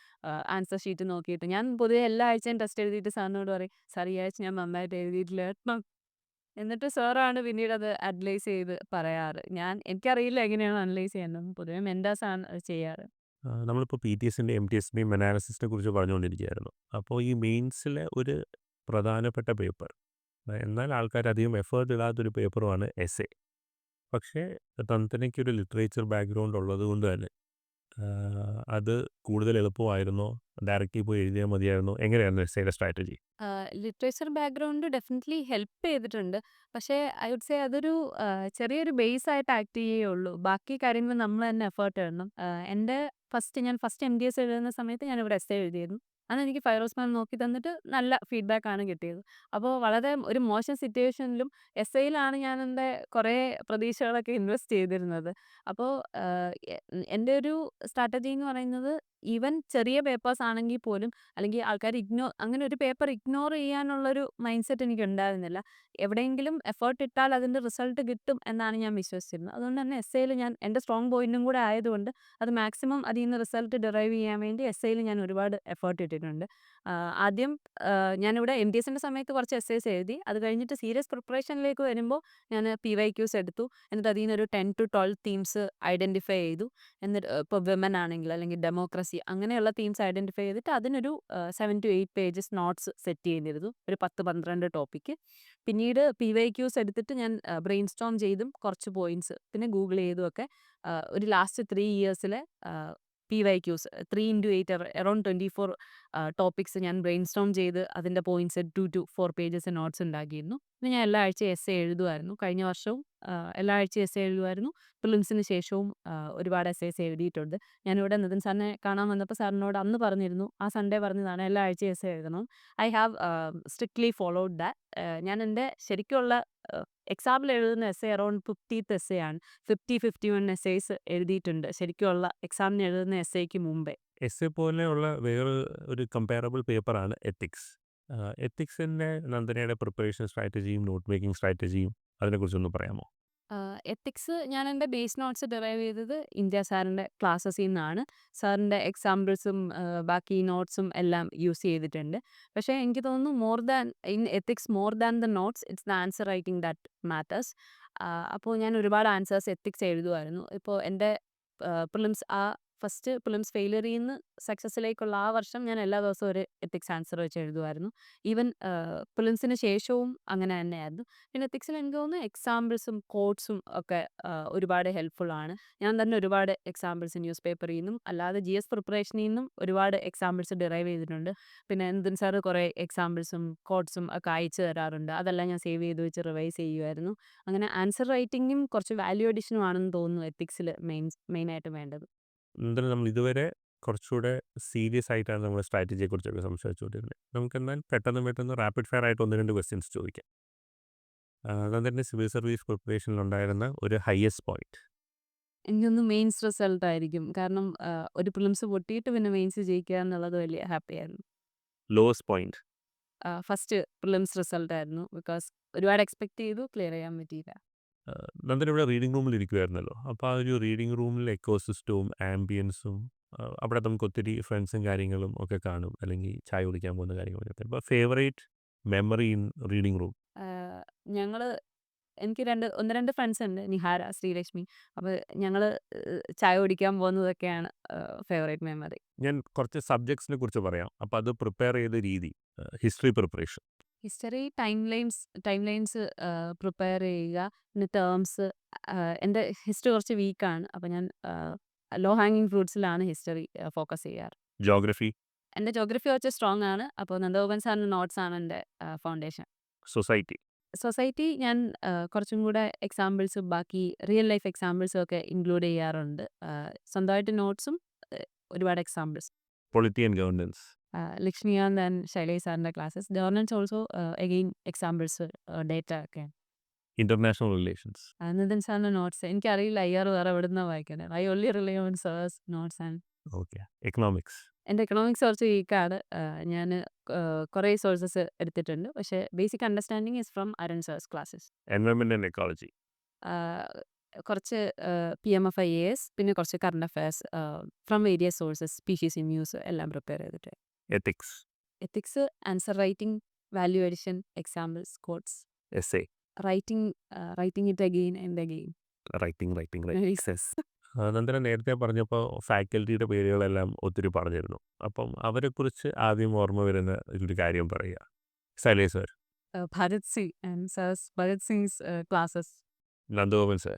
ആൻസർ ഷീറ്റ് നോക്കിയിട്ട്. ഞാൻ പൊതുവെ എല്ലാ ആഴ്ചയും ടെസ്റ്റ് എഴുതിയിട്ട് സാറിനോട് പറയും, "സാർ ഈ ആഴ്ച ഞാൻ നന്നായിട്ട് എഴുതിയിട്ടില്ല കേട്ടോ." എന്നിട്ട് സാറാണ് പിന്നീട് അത് അനലൈസ് ചെയ്ത് പറയാറ്. എനിക്കറിയില്ല എങ്ങനെയാണ് അനലൈസ് ചെയ്യുന്നതെന്ന്. പൊതുവെ മെന്റേഴ്സാണ് അത് ചെയ്യാറ്. നമ്മളിപ്പോൾ PTSൻ്റെയും MTSൻ്റെയും അനാലിസിസിനെ കുറിച്ച് പറഞ്ഞുകൊണ്ടിരിക്കുകയായിരുന്നു. അപ്പോൾ ഈ മെയിൻസിലെ ഒരു പ്രധാനപ്പെട്ട പേപ്പർ, എന്നാൽ ആൾക്കാർ അധികം എഫേർട്ട് ഇടാത്തൊരു പേപ്പറുമാണ് എസ്സേ. പക്ഷേ നന്ദനയ്ക്കൊരു ലിറ്ററേച്ചർ ബാക്ക്ഗ്രൗണ്ട് ഉള്ളത് കൊണ്ട് തന്നെ അത് കൂടുതൽ എളുപ്പമായിരുന്നോ? ഡയറക്റ്റ്ലി പോയി എഴുതിയാൽ മതിയായിരുന്നോ? എങ്ങനെയായിരുന്നു എസ്സേയുടെ strategy? Literature background definitely help ചെയ്തിട്ടുണ്ട്. പക്ഷേ ഐ വുഡ് സേ അതൊരു ചെറിയൊരു ബേസ് ആയിട്ട് ആക്ട് ചെയ്യുകയുള്ളൂ. ബാക്കി കാര്യങ്ങൾ നമ്മൾ തന്നെ എഫേർട്ട് ഇടണം. എൻ്റെ ഞാൻ ഫസ്റ്റ് എംഡിഎസ് എഴുതുന്ന സമയത്ത് ഞാനിവിടെ എസ്സേ എഴുതിയിരുന്നു. അന്ന് എനിക്ക് ഫൈറോസ് മാം നോക്കി തന്നിട്ട് നല്ല ഫീഡ്ബാക്ക് ആണ് കിട്ടിയത്. അപ്പോൾ വളരെ ഒരു മോശം സിറ്റുവേഷനിലും എസ്സേയിലാണ് ഞാൻ എൻ്റെ കുറേ പ്രതീക്ഷകളൊക്കെ ഇൻവെസ്റ്റ് ചെയ്തിരുന്നത്. അപ്പോൾ എ എൻ്റെ ഒരു സ്ട്രാറ്റജി എന്ന് പറയുന്നത് ഈവൻ ചെറിയ പേപ്പേഴ്സ് ആണെങ്കിൽ പോലും അല്ലെങ്കിൽ ആൾക്കാർ അങ്ങനെ ഒരു പേപ്പർ ഇഗ്നോർ ചെയ്യാനുള്ളൊരു മൈൻഡ് സെറ്റ് എനിക്ക് ഉണ്ടായിരുന്നില്ല. എവിടെയെങ്കിലും എഫേർട്ട് ഇട്ടാൽ അതിന്റെ റിസൾട്ട് കിട്ടും എന്നാണ് ഞാൻ വിശ്വസിച്ചിരുന്നത്. അതുകൊണ്ട് തന്നെ എസ്സേയിൽ ഞാൻ എൻ്റെ സ്ട്രോങ് പോയിന്റും കൂടെ ആയതുകൊണ്ട് അത് മാക്സിമം അതിൽ നിന്ന് റിസൾട്ട് ഡിറൈവ് ചെയ്യാൻ വേണ്ടി എസ്സേയിൽ ഞാൻ ഒരുപാട് എഫേർട്ട് ഇട്ടിട്ടുണ്ട്. ആദ്യം ഞാനിവിടെ എംഡിഎസിന്റെ സമയത്ത് കുറച്ച് എസ്സേസ് എഴുതി. അത് കഴിഞ്ഞിട്ട് സീരിയസ് പ്രിപ്പറേഷനിലേക്ക് വരുമ്പോൾ ഞാൻ PYQs എടുത്തു. എന്നിട്ട് അതിൽ നിന്നൊരു 10 to 12 തീംസ് ഐഡന്റിഫൈ ചെയ്തു. എന്നിട്ട് ഇപ്പോൾ വിമൻ ആണെങ്കിൽ അല്ലെങ്കിൽ ഡെമോക്രസി അങ്ങനെയുള്ള തീംസ് ഐഡന്റിഫൈ ചെയ്തിട്ട് അതിനൊരു 7 to 8 പേജസ് നോട്ട്സ് സെറ്റ് ചെയ്തിരുന്നു. ഒരു 10, 12 ടോപ്പിക്ക്. പിന്നീട് PYQs എടുത്തിട്ട് ഞാൻ ബ്രെയിൻ സ്റ്റോം ചെയ്തും കുറച്ച് പോയിന്റ്സ് പിന്നെ ഗൂഗിൾ ചെയ്തും ഒക്കെ ഒരു last 3 ഇയേഴ്സിലെ PYQs 3 into 8 around 24 topics ഞാൻ ബ്രെയിൻ സ്റ്റോം ചെയ്ത് അതിൻ്റെ പോയിന്റ്സ് 2 to 4 പേജസ് നോട്ട്സ് ഉണ്ടാക്കിയിരുന്നു. പിന്നെ ഞാൻ എല്ലാ ആഴ്ചയും എസ്സേ എഴുതുമായിരുന്നു. കഴിഞ്ഞ വർഷവും എല്ലാ ആഴ്ചയും എസ്സേ എഴുതുമായിരുന്നു. പ്രിലിംസിന് ശേഷവും ഒരുപാട് എസ്സേസ് എഴുതിയിട്ടുണ്ട്. ഞാനിവിടെ നിതിൻ സാറിനെ കാണാൻ വന്നപ്പോൾ സാറിനോട് അന്ന് പറഞ്ഞിരുന്നു, ആ സൺഡേ പറഞ്ഞതാണ് എല്ലാ ആഴ്ചയും എസ്സേ എഴുതണം. I have strictly followed that. ഞാൻ എൻ്റെ ശരിക്കുള്ള എക്സാമിൽ എഴുതുന്ന എസ്സേ അറൗണ്ട് 50th എസ്സേ ആണ്. 50, 51 എസ്സേസ് എഴുതിയിട്ടുണ്ട് ശരിക്കുള്ള എക്സാമിന് എഴുതുന്ന എസ്സേക്ക് മുമ്പേ. എസ്സേ പോലെയുള്ള വേറെ ഒരു കമ്പാരബിൾ പേപ്പറാണ് എത്തിക്സ്. എത്തിക്സിൻ്റെ നന്ദനയുടെ പ്രിപ്പറേഷൻ സ്ട്രാറ്റജിയും നോട്ട് മേക്കിംഗ് സ്ട്രാറ്റജിയും അതിനെക്കുറിച്ചൊന്ന് പറയാമോ? എത്തിക്സ് ഞാൻ എൻ്റെ ബേസ് നോട്ട്സ് ഡിറൈവ് ചെയ്തത് ഇന്ത്യ സാറിൻ്റെ ക്ലാസ്സസിൽ നിന്നാണ്. സാറിൻ്റെ എക്സാമ്പിൾസും ബാക്കി നോട്ട്സും എല്ലാം യൂസ് ചെയ്തിട്ടുണ്ട്. പക്ഷേ എനിക്ക് തോന്നുന്നു more than the notes it's the answer writing that matters. അപ്പോൾ ഞാൻ ഒരുപാട് ആൻസേഴ്സ് എത്തിക്സ് എഴുതുമായിരുന്നു. ഇപ്പോൾ എൻ്റെ പ്രിലിംസ് ഫസ്റ്റ് പ്രിലിംസ് ഫെയിലിയറിൽ നിന്ന് സക്സസ്സിലേക്കുള്ള ആ വർഷം ഞാൻ എല്ലാ ദിവസവും ഒരു എത്തിക്സ് ആൻസർ വെച്ച് എഴുതുമായിരുന്നു. ഈവൻ പ്രിലിംസിന് ശേഷവും അങ്ങനെ തന്നെയായിരുന്നു. പിന്നെ എത്തിക്സിൽ എനിക്ക് തോന്നുന്നു എക്സാമ്പിൾസും കോട്ട്സും ഒക്കെ ഒരുപാട് ഹെൽപ്ഫുൾ ആണ്. ഞാൻ തന്നെ ഒരുപാട് എക്സാമ്പിൾസ് ന്യൂസ് പേപ്പറിൽ നിന്നും അല്ലാതെ GS പ്രിപ്പറേഷനിൽ നിന്നും ഒരുപാട് എക്സാമ്പിൾസ് ഡിറൈവ് ചെയ്തിട്ടുണ്ട്. പിന്നെ നിതിൻ സാറ് കുറേ എക്സാമ്പിൾസും കോട്ട്സും ഒക്കെ അയച്ചു തരാറുണ്ട്. അതെല്ലാം ഞാൻ സേവ് ചെയ്ത് വെച്ച് റിവൈസ് ചെയ്യുമായിരുന്നു. അങ്ങനെ ആൻസർ റൈറ്റിങ്ങും കുറച്ച് വാല്യൂ അഡീഷനും ആണെന്ന് തോന്നുന്നു എത്തിക്സിൽ മെയിനായിട്ട് വേണ്ടത്. നന്ദന, നമ്മൾ ഇതുവരെ കുറച്ചുകൂടെ സീരിയസ് ആയിട്ടാണ് നമ്മൾ സ്ട്രാറ്റജിയെക്കുറിച്ചൊക്കെ സംസാരിച്ചുകൊണ്ടിരുന്നത്. നമുക്കെന്നാൽ പെട്ടെന്ന് റാപ്പിഡ് ഫയർ ആയിട്ട് 1-2 ക്വസ്റ്റ്യൻസ് ചോദിക്കാം. നന്ദൻ്റെ സിവിൽ സർവീസ് പ്രിപ്പറേഷനിലുണ്ടായിരുന്ന ഒരു ഹയസ്റ്റ് പോയിന്റ്? എനിക്കൊന്ന് മെയിൻസ് റിസൾട്ട് ആയിരിക്കും. കാരണം ഒരു പ്രിലിംസ് പൊട്ടിയിട്ട് പിന്നെ മെയിൻസ് ജയിക്കുക എന്നുള്ളത് വലിയ ഹാപ്പിയായിരുന്നു. Lowest point? First prelims result ആയിരുന്നു. ബിക്കോസ് ഒരുപാട് എക്സ്പെക്ട് ചെയ്തു, ക്ലിയർ ചെയ്യാൻ പറ്റിയില്ല. നന്ദൻ ഇവിടെ റീഡിംഗ് റൂമിൽ ഇരിക്കുമായിരുന്നല്ലോ. അപ്പോൾ ആ ഒരു റീഡിംഗ് റൂമിലെ എക്കോസിസ്റ്റവും ആംബിയൻസും അവിടെ നമുക്ക് ഒത്തിരി ഫ്രണ്ട്സും കാര്യങ്ങളും ഒക്കെ കാണും, അല്ലെങ്കിൽ ചായ കുടിക്കാൻ പോകുന്ന കാര്യങ്ങളൊക്കെ. അപ്പോൾ favourite memory in reading room? ഞങ്ങൾ എനിക്ക് 1-2 ഫ്രണ്ട്സ് ഉണ്ട്. നിഹാര, ശ്രീലക്ഷ്മി. അപ്പോൾ ഞങ്ങൾ ചായ കുടിക്കാൻ പോകുന്നതൊക്കെയാണ് ഫേവറേറ്റ് മെമ്മറി. ഞാൻ കുറച്ച് സബ്ജക്ട്സിനെ കുറിച്ച് പറയാം. അപ്പോൾ അത് പ്രിപ്പയർ ചെയ്ത രീതി. History preparation. History time lines prepare ചെയ്യുക. പിന്നെ ടേംസ് എൻ്റെ ഹിസ്റ്ററി കുറച്ച് വീക്കാണ്. അപ്പോൾ ഞാൻ ലോ ഹാങ്ങിങ് ഫ്രൂട്ട്സിലാണ് ഹിസ്റ്ററി ഫോക്കസ് ചെയ്യാറ്. ജോഗ്രഫി? എൻ്റെ ജോഗ്രഫി കുറച്ച് സ്ട്രോങ് ആണ്. അപ്പോൾ നന്ദഗോപൻ സാറിൻ്റെ നോട്ട്സ് ആണ് എൻ്റെ ഫൗണ്ടേഷൻ. സൊസൈറ്റി? സൊസൈറ്റി ഞാൻ കുറച്ചും കൂടെ എക്സാമ്പിൾസും ബാക്കി റിയൽ ലൈഫ് എക്സാമ്പിൾസും ഒക്കെ ഇൻക്ലൂഡ് ചെയ്യാറുണ്ട്. സ്വന്തമായിട്ട് നോട്ട്സും ഒരുപാട് examples. Polity and governance? Lakshmikanth and Shailesh സാറിൻ്റെ classes. Governance also again examples data ഒക്കെ. International relations? നിതിൻ സാറിൻ്റെ നോട്ട്സ് എനിക്കറിയില്ല IR വേറെ എവിടുന്നാണ് വായിക്കുന്നത്. I only rely on sir's notes and. Okay. Economics? എൻ്റെ എക്കണോമിക്സ് കുറച്ച് വീക്കാണ്. ഞാൻ കുറേ സോഴ്സസ് എടുത്തിട്ടുണ്ട്. പക്ഷേ basic understanding is from Arun sir's classes. Environment and ecology? കുറച്ച് PMF IAS പിന്നെ കുറച്ച് current affairs from various sources species in news എല്ലാം പ്രിപ്പയർ ചെയ്തിട്ട്. Ethics? Ethics answer writing, value addition, examples, quotes. Essay? Writing it again and again. Writing. Nandana നേരത്തെ പറഞ്ഞപ്പോൾ ഫാക്കൽറ്റിയുടെ പേരുകളെല്ലാം ഒത്തിരി പറഞ്ഞിരുന്നു. അപ്പം അവരെക്കുറിച്ച് ആദ്യം ഓർമ്മ വരുന്ന ഒരു കാര്യം പറയുക. Shailesh sir? Bharat Singh and sir's Bharat Singh's classes. Nandagopan sir?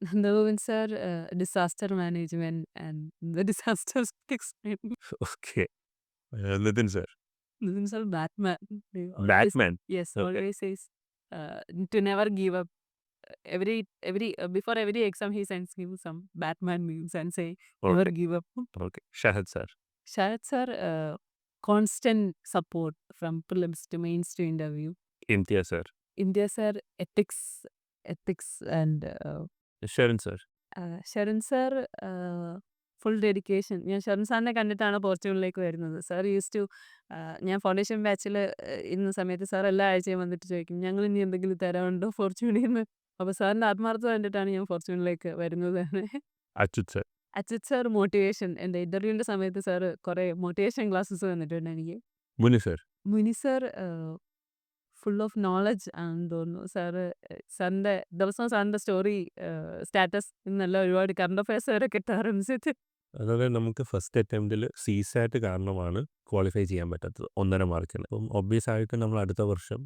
Nandagopal sir, disaster management and the disasters explained. Okay. Nitin sir? Nandagopal sir, Batman. He always, Batman. yes, okay. always says to never give up. Every before every exam he sends you some Batman memes and say never okay. give up. Okay. Shahad sir? Sharad sir, constant support from prelims to mains to interview. Imtiaz sir? India sir, ethics and Sherin sir? Sherin sir full dedication. ഞാൻ ഷെറിൻ സാറിനെ കണ്ടിട്ടാണ് പോർച്ചുഗലിലേക്ക് വരുന്നത്. Sir use to ഞാൻ foundation ബാച്ചിൽ ഇരുന്ന സമയത്ത് sir എല്ലാ ആഴ്ചയും വന്നിട്ട് ചോദിക്കും ഞങ്ങൾ ഇനി എന്തെങ്കിലും തരാനുണ്ടോ ഫോർച്യൂണിൽ നിന്ന്. അപ്പോൾ സാറിൻ്റെ ആത്മാർത്ഥത കണ്ടിട്ടാണ് ഞാൻ ഫോർച്യൂണിലേക്ക് വരുന്നത് തന്നെ. Achyut sir? Achyut sir motivation, എൻ്റെ ഇൻ്റർവ്യൂവിൻ്റെ സമയത്ത് സാർ കുറേ മോട്ടിവേഷൻ ക്ലാസ്സസ് തന്നിട്ടുണ്ട് എനിക്ക്. മുനി സർ? മുനി സർ ഫുൾ ഓഫ് നോളജ് ആണെന്ന് തോന്നുന്നു. സാറിൻ്റെ ദിവസവും സാറിൻ്റെ സ്റ്റോറി സ്റ്റാറ്റസ് ഇന്നെല്ലാം ഒരുപാട് കറണ്ട് അഫയേഴ്സ് വരെ കിട്ടാറുണ്ട്. അതായത് നമുക്ക് ഫസ്റ്റ് അറ്റംപ്റ്റിൽ CSAT കാരണമാണ് ക്വാളിഫൈ ചെയ്യാൻ പറ്റാത്തത് 1.5 മാർക്കിന്. അപ്പം ഒബ്വിയസ് ആയിട്ട് നമ്മൾ അടുത്ത വർഷം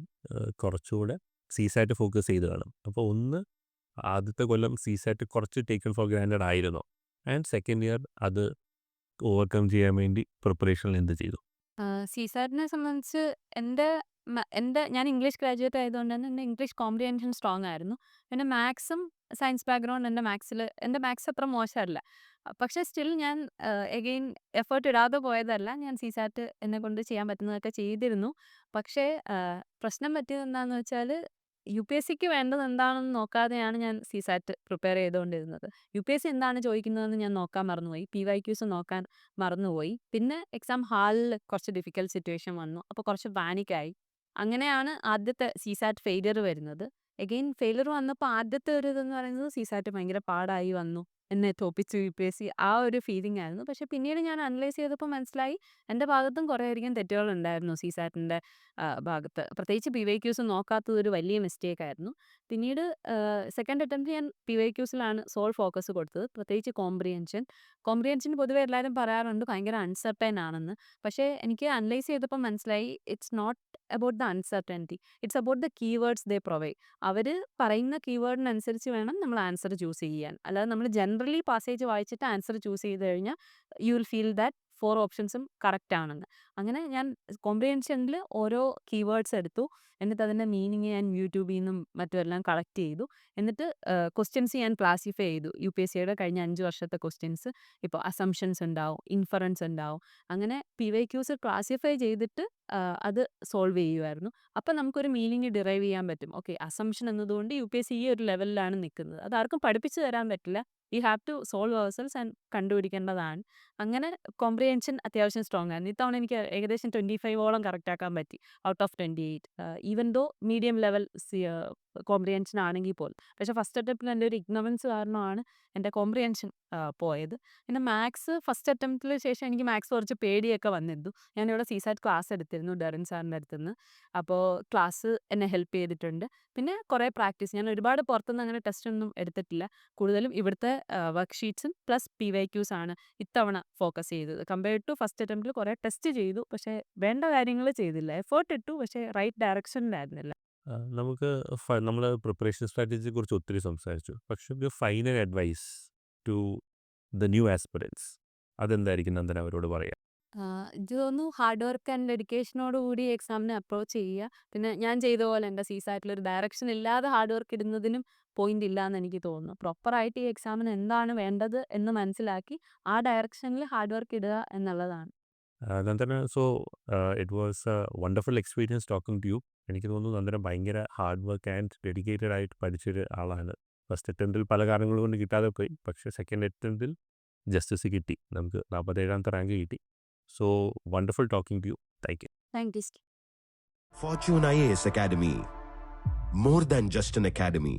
കുറച്ചുകൂടെ CSAT ഫോക്കസ് ചെയ്ത് കാണും. അപ്പോൾ ആദ്യത്തെ കൊല്ലം CSAT കുറച്ച് ടേക്കൺ ഫോർ ഗ്രാൻഡഡ് ആയിരുന്നോ? ആൻഡ് സെക്കൻഡ് ഇയർ അത് ഓവർകം ചെയ്യാൻ വേണ്ടി പ്രിപ്പറേഷനിൽ എന്ത് ചെയ്തു? സിസാറ്റിനെ സംബന്ധിച്ച് ഞാൻ ഇംഗ്ലീഷ് ഗ്രാജുവേറ്റ് ആയതുകൊണ്ട് തന്നെ എൻ്റെ ഇംഗ്ലീഷ് കോംപ്രിഹെൻഷൻ സ്ട്രോങ് ആയിരുന്നു. പിന്നെ മാത്സും സയൻസ് ബാക്ക്ഗ്രൗണ്ട് എൻ്റെ മാത്സ് അത്ര മോശമല്ല. പക്ഷേ സ്റ്റിൽ ഞാൻ എഗെയിൻ എഫേർട്ട് ഇടാതെ പോയതല്ല. ഞാൻ സിസാറ്റ് എന്നെ കൊണ്ട് ചെയ്യാൻ പറ്റുന്നതൊക്കെ ചെയ്തിരുന്നു. പക്ഷേ പ്രശ്നം പറ്റിയത് എന്താണെന്ന് വെച്ചാൽ UPSCക്ക് വേണ്ടത് എന്താണെന്ന് നോക്കാതെയാണ് ഞാൻ സിസാറ്റ് പ്രിപ്പയർ ചെയ്തുകൊണ്ടിരുന്നത്. UPSC എന്താണ് ചോദിക്കുന്നതെന്ന് ഞാൻ നോക്കാൻ മറന്നുപോയി. PYQs നോക്കാൻ മറന്നുപോയി. പിന്നെ എക്സാം ഹാളിൽ കുറച്ച് ഡിഫിക്കൽട്ട് സിറ്റുവേഷൻ വന്നു. അപ്പോൾ കുറച്ച് പാനിക്കായി. അങ്ങനെയാണ് ആദ്യത്തെ സിസാറ്റ് ഫെയിലിയർ വരുന്നത്. എഗെയിൻ ഫെയിലിയർ വന്നപ്പോൾ ആദ്യത്തെ ഒരു ഇതെന്ന് പറയുന്നത് സിസാറ്റ് ഭയങ്കര പാടായി വന്നു. എന്നെ തോൽപ്പിച്ചു UPSC, ആ ഒരു ഫീലിംഗ് ആയിരുന്നു. പക്ഷേ പിന്നീട് ഞാൻ അനലൈസ് ചെയ്തപ്പോൾ മനസ്സിലായി എൻ്റെ ഭാഗത്തും കുറേയധികം തെറ്റുകളുണ്ടായിരുന്നു സിസാറ്റിൻ്റെ ഭാഗത്ത്. പ്രത്യേകിച്ച് PYQs നോക്കാത്തത് ഒരു വലിയ മിസ്റ്റേക്ക് ആയിരുന്നു. പിന്നീട് സെക്കൻഡ് അറ്റംപ്റ്റ് ഞാൻ PYQസിലാണ് സോൾ ഫോക്കസ് കൊടുത്തത്. പ്രത്യേകിച്ച് കോംപ്രിഹെൻഷൻ പൊതുവെ എല്ലാവരും പറയാറുണ്ട് ഭയങ്കര അൺസർട്ടൈൻ ആണെന്ന്. പക്ഷേ എനിക്ക് അനലൈസ് ചെയ്തപ്പോൾ മനസ്സിലായി it's not about the uncertainty, it's about the keywords they provide. അവർ പറയുന്ന കീവേഡിനനുസരിച്ച് വേണം നമ്മൾ ആൻസർ ചൂസ് ചെയ്യാൻ. അല്ലാതെ നമ്മൾ ജനറലി പാസേജ് വായിച്ചിട്ട് ആൻസർ ചൂസ് ചെയ്ത് കഴിഞ്ഞാൽ യു വിൽ ഫീൽ ദാറ്റ് 4 ഓപ്ഷൻസും കറക്റ്റ് ആണെന്ന്. അങ്ങനെ ഞാൻ കോംപ്രിഹെൻഷനിൽ ഓരോ കീവേഡ്സ് എടുത്തു. എന്നിട്ട് അതിൻ്റെ മീനിങ് ഞാൻ യൂട്യൂബിൽ നിന്നും മറ്റുമെല്ലാം കളക്ട് ചെയ്തു. എന്നിട്ട് ക്വസ്റ്റ്യൻസ് ഞാൻ ക്ലാസിഫൈ ചെയ്തു. UPSCയുടെ കഴിഞ്ഞ 5 വർഷത്തെ ക്വസ്റ്റ്യൻസ്. ഇപ്പോൾ അസംഷൻസ് ഉണ്ടാവും, ഇൻഫറൻസ് ഉണ്ടാവും. അങ്ങനെ PYQs ക്ലാസിഫൈ ചെയ്തിട്ട് അത് സോൾവ് ചെയ്യുമായിരുന്നു. അപ്പം നമുക്കൊരു മീനിങ് ഡിറൈവ് ചെയ്യാൻ പറ്റും. ഓക്കെ, അസംഷൻ എന്നതുകൊണ്ട് UPSC ഈ ഒരു ലെവലിലാണ് നിൽക്കുന്നത്. അതാർക്കും പഠിപ്പിച്ചു തരാൻ പറ്റില്ല. We have to solve ourselves and കണ്ടുപിടിക്കേണ്ടതാണ്. അങ്ങനെ കോംപ്രിഹെൻഷൻ അത്യാവശ്യം സ്ട്രോങ് ആയിരുന്നു. ഇത്തവണ എനിക്ക് ഏകദേശം 25ഓളം കറക്റ്റ് ആക്കാൻ പറ്റി out of 28. Even though medium level comprehension ആണെങ്കിൽ പോലും. പക്ഷേ ഫസ്റ്റ് അറ്റംപ്റ്റിൽ എൻ്റെ ഒരു ഇഗ്നോറൻസ് കാരണമാണ് എൻ്റെ കോംപ്രിഹെൻഷൻ പോയത്. പിന്നെ മാത്സ് ഫസ്റ്റ് അറ്റംപ്റ്റിന് ശേഷം എനിക്ക് മാത്സ് കുറച്ച് പേടിയൊക്കെ വന്നിരുന്നു. ഞാനിവിടെ സിസാറ്റ് ക്ലാസ് എടുത്തിരുന്നു ഡെറിൻ സാറിൻ്റെ അടുത്തുനിന്ന്. അപ്പോൾ ക്ലാസ് എന്നെ ഹെൽപ്പ് ചെയ്തിട്ടുണ്ട്. പിന്നെ കുറേ പ്രാക്ടീസ്, ഞാൻ ഒരുപാട് പുറത്തുനിന്ന് അങ്ങനെ ടെസ്റ്റ് ഒന്നും എടുത്തിട്ടില്ല. കൂടുതലും ഇവിടുത്തെ വർക്ക് ഷീറ്റ്സും പ്ലസ് PYQs ആണ് ഇത്തവണ ഫോക്കസ് ചെയ്തത്. കമ്പയർഡ് ടു ഫസ്റ്റ് അറ്റംപ്റ്റിൽ കുറേ ടെസ്റ്റ് ചെയ്തു. പക്ഷേ വേണ്ട കാര്യങ്ങൾ ചെയ്തില്ല. എഫേർട്ട് ഇട്ടു, പക്ഷേ റൈറ്റ് ഡയറക്ഷനിലായിരുന്നില്ല. നമുക്ക് നമ്മൾ പ്രിപ്പറേഷൻ സ്ട്രാറ്റജിയെ കുറിച്ച് ഒത്തിരി സംസാരിച്ചു. പക്ഷെ ഒരു final advice to the new aspirants അതെന്തായിരിക്കും നന്ദന അവരോട് പറയാം? എനിക്ക് തോന്നുന്നു ഹാർഡ് വർക്ക് ആൻഡ് ഡെഡിക്കേഷനോട് കൂടി എക്സാമിനെ അപ്രോച്ച് ചെയ്യുക. പിന്നെ ഞാൻ ചെയ്ത പോലെ എൻ്റെ സിസാറ്റിൽ ഒരു ഡയറക്ഷൻ ഇല്ലാതെ ഹാർഡ് വർക്ക് ഇടുന്നതിനും പോയിന്റ് ഇല്ല എന്ന് എനിക്ക് തോന്നുന്നു. പ്രോപ്പറായിട്ട് ഈ എക്സാമിന് എന്താണ് വേണ്ടത് എന്ന് മനസ്സിലാക്കി ആ ഡയറക്ഷനിൽ ഹാർഡ് വർക്ക് ഇടുക എന്നുള്ളതാണ്. Nandana, so it was a wonderful experience talking to you. എനിക്ക് തോന്നുന്നു നന്ദന ഭയങ്കര ഹാർഡ് വർക്ക് ആൻഡ് ഡെഡിക്കേറ്റഡ് ആയിട്ട് പഠിച്ചൊരു ആളാണ്. ഫസ്റ്റ് അറ്റംപ്റ്റിൽ പല കാരണങ്ങൾ കൊണ്ട് കിട്ടാതെ പോയി. പക്ഷേ സെക്കൻഡ് അറ്റംപ്റ്റിൽ ജസ്റ്റിസ് കിട്ടി. നമുക്ക് 47ാമത്തെ റാങ്ക് കിട്ടി. So wonderful talking to you. Thank you. Thank you. Fortune IAS Academy. More than just an academy.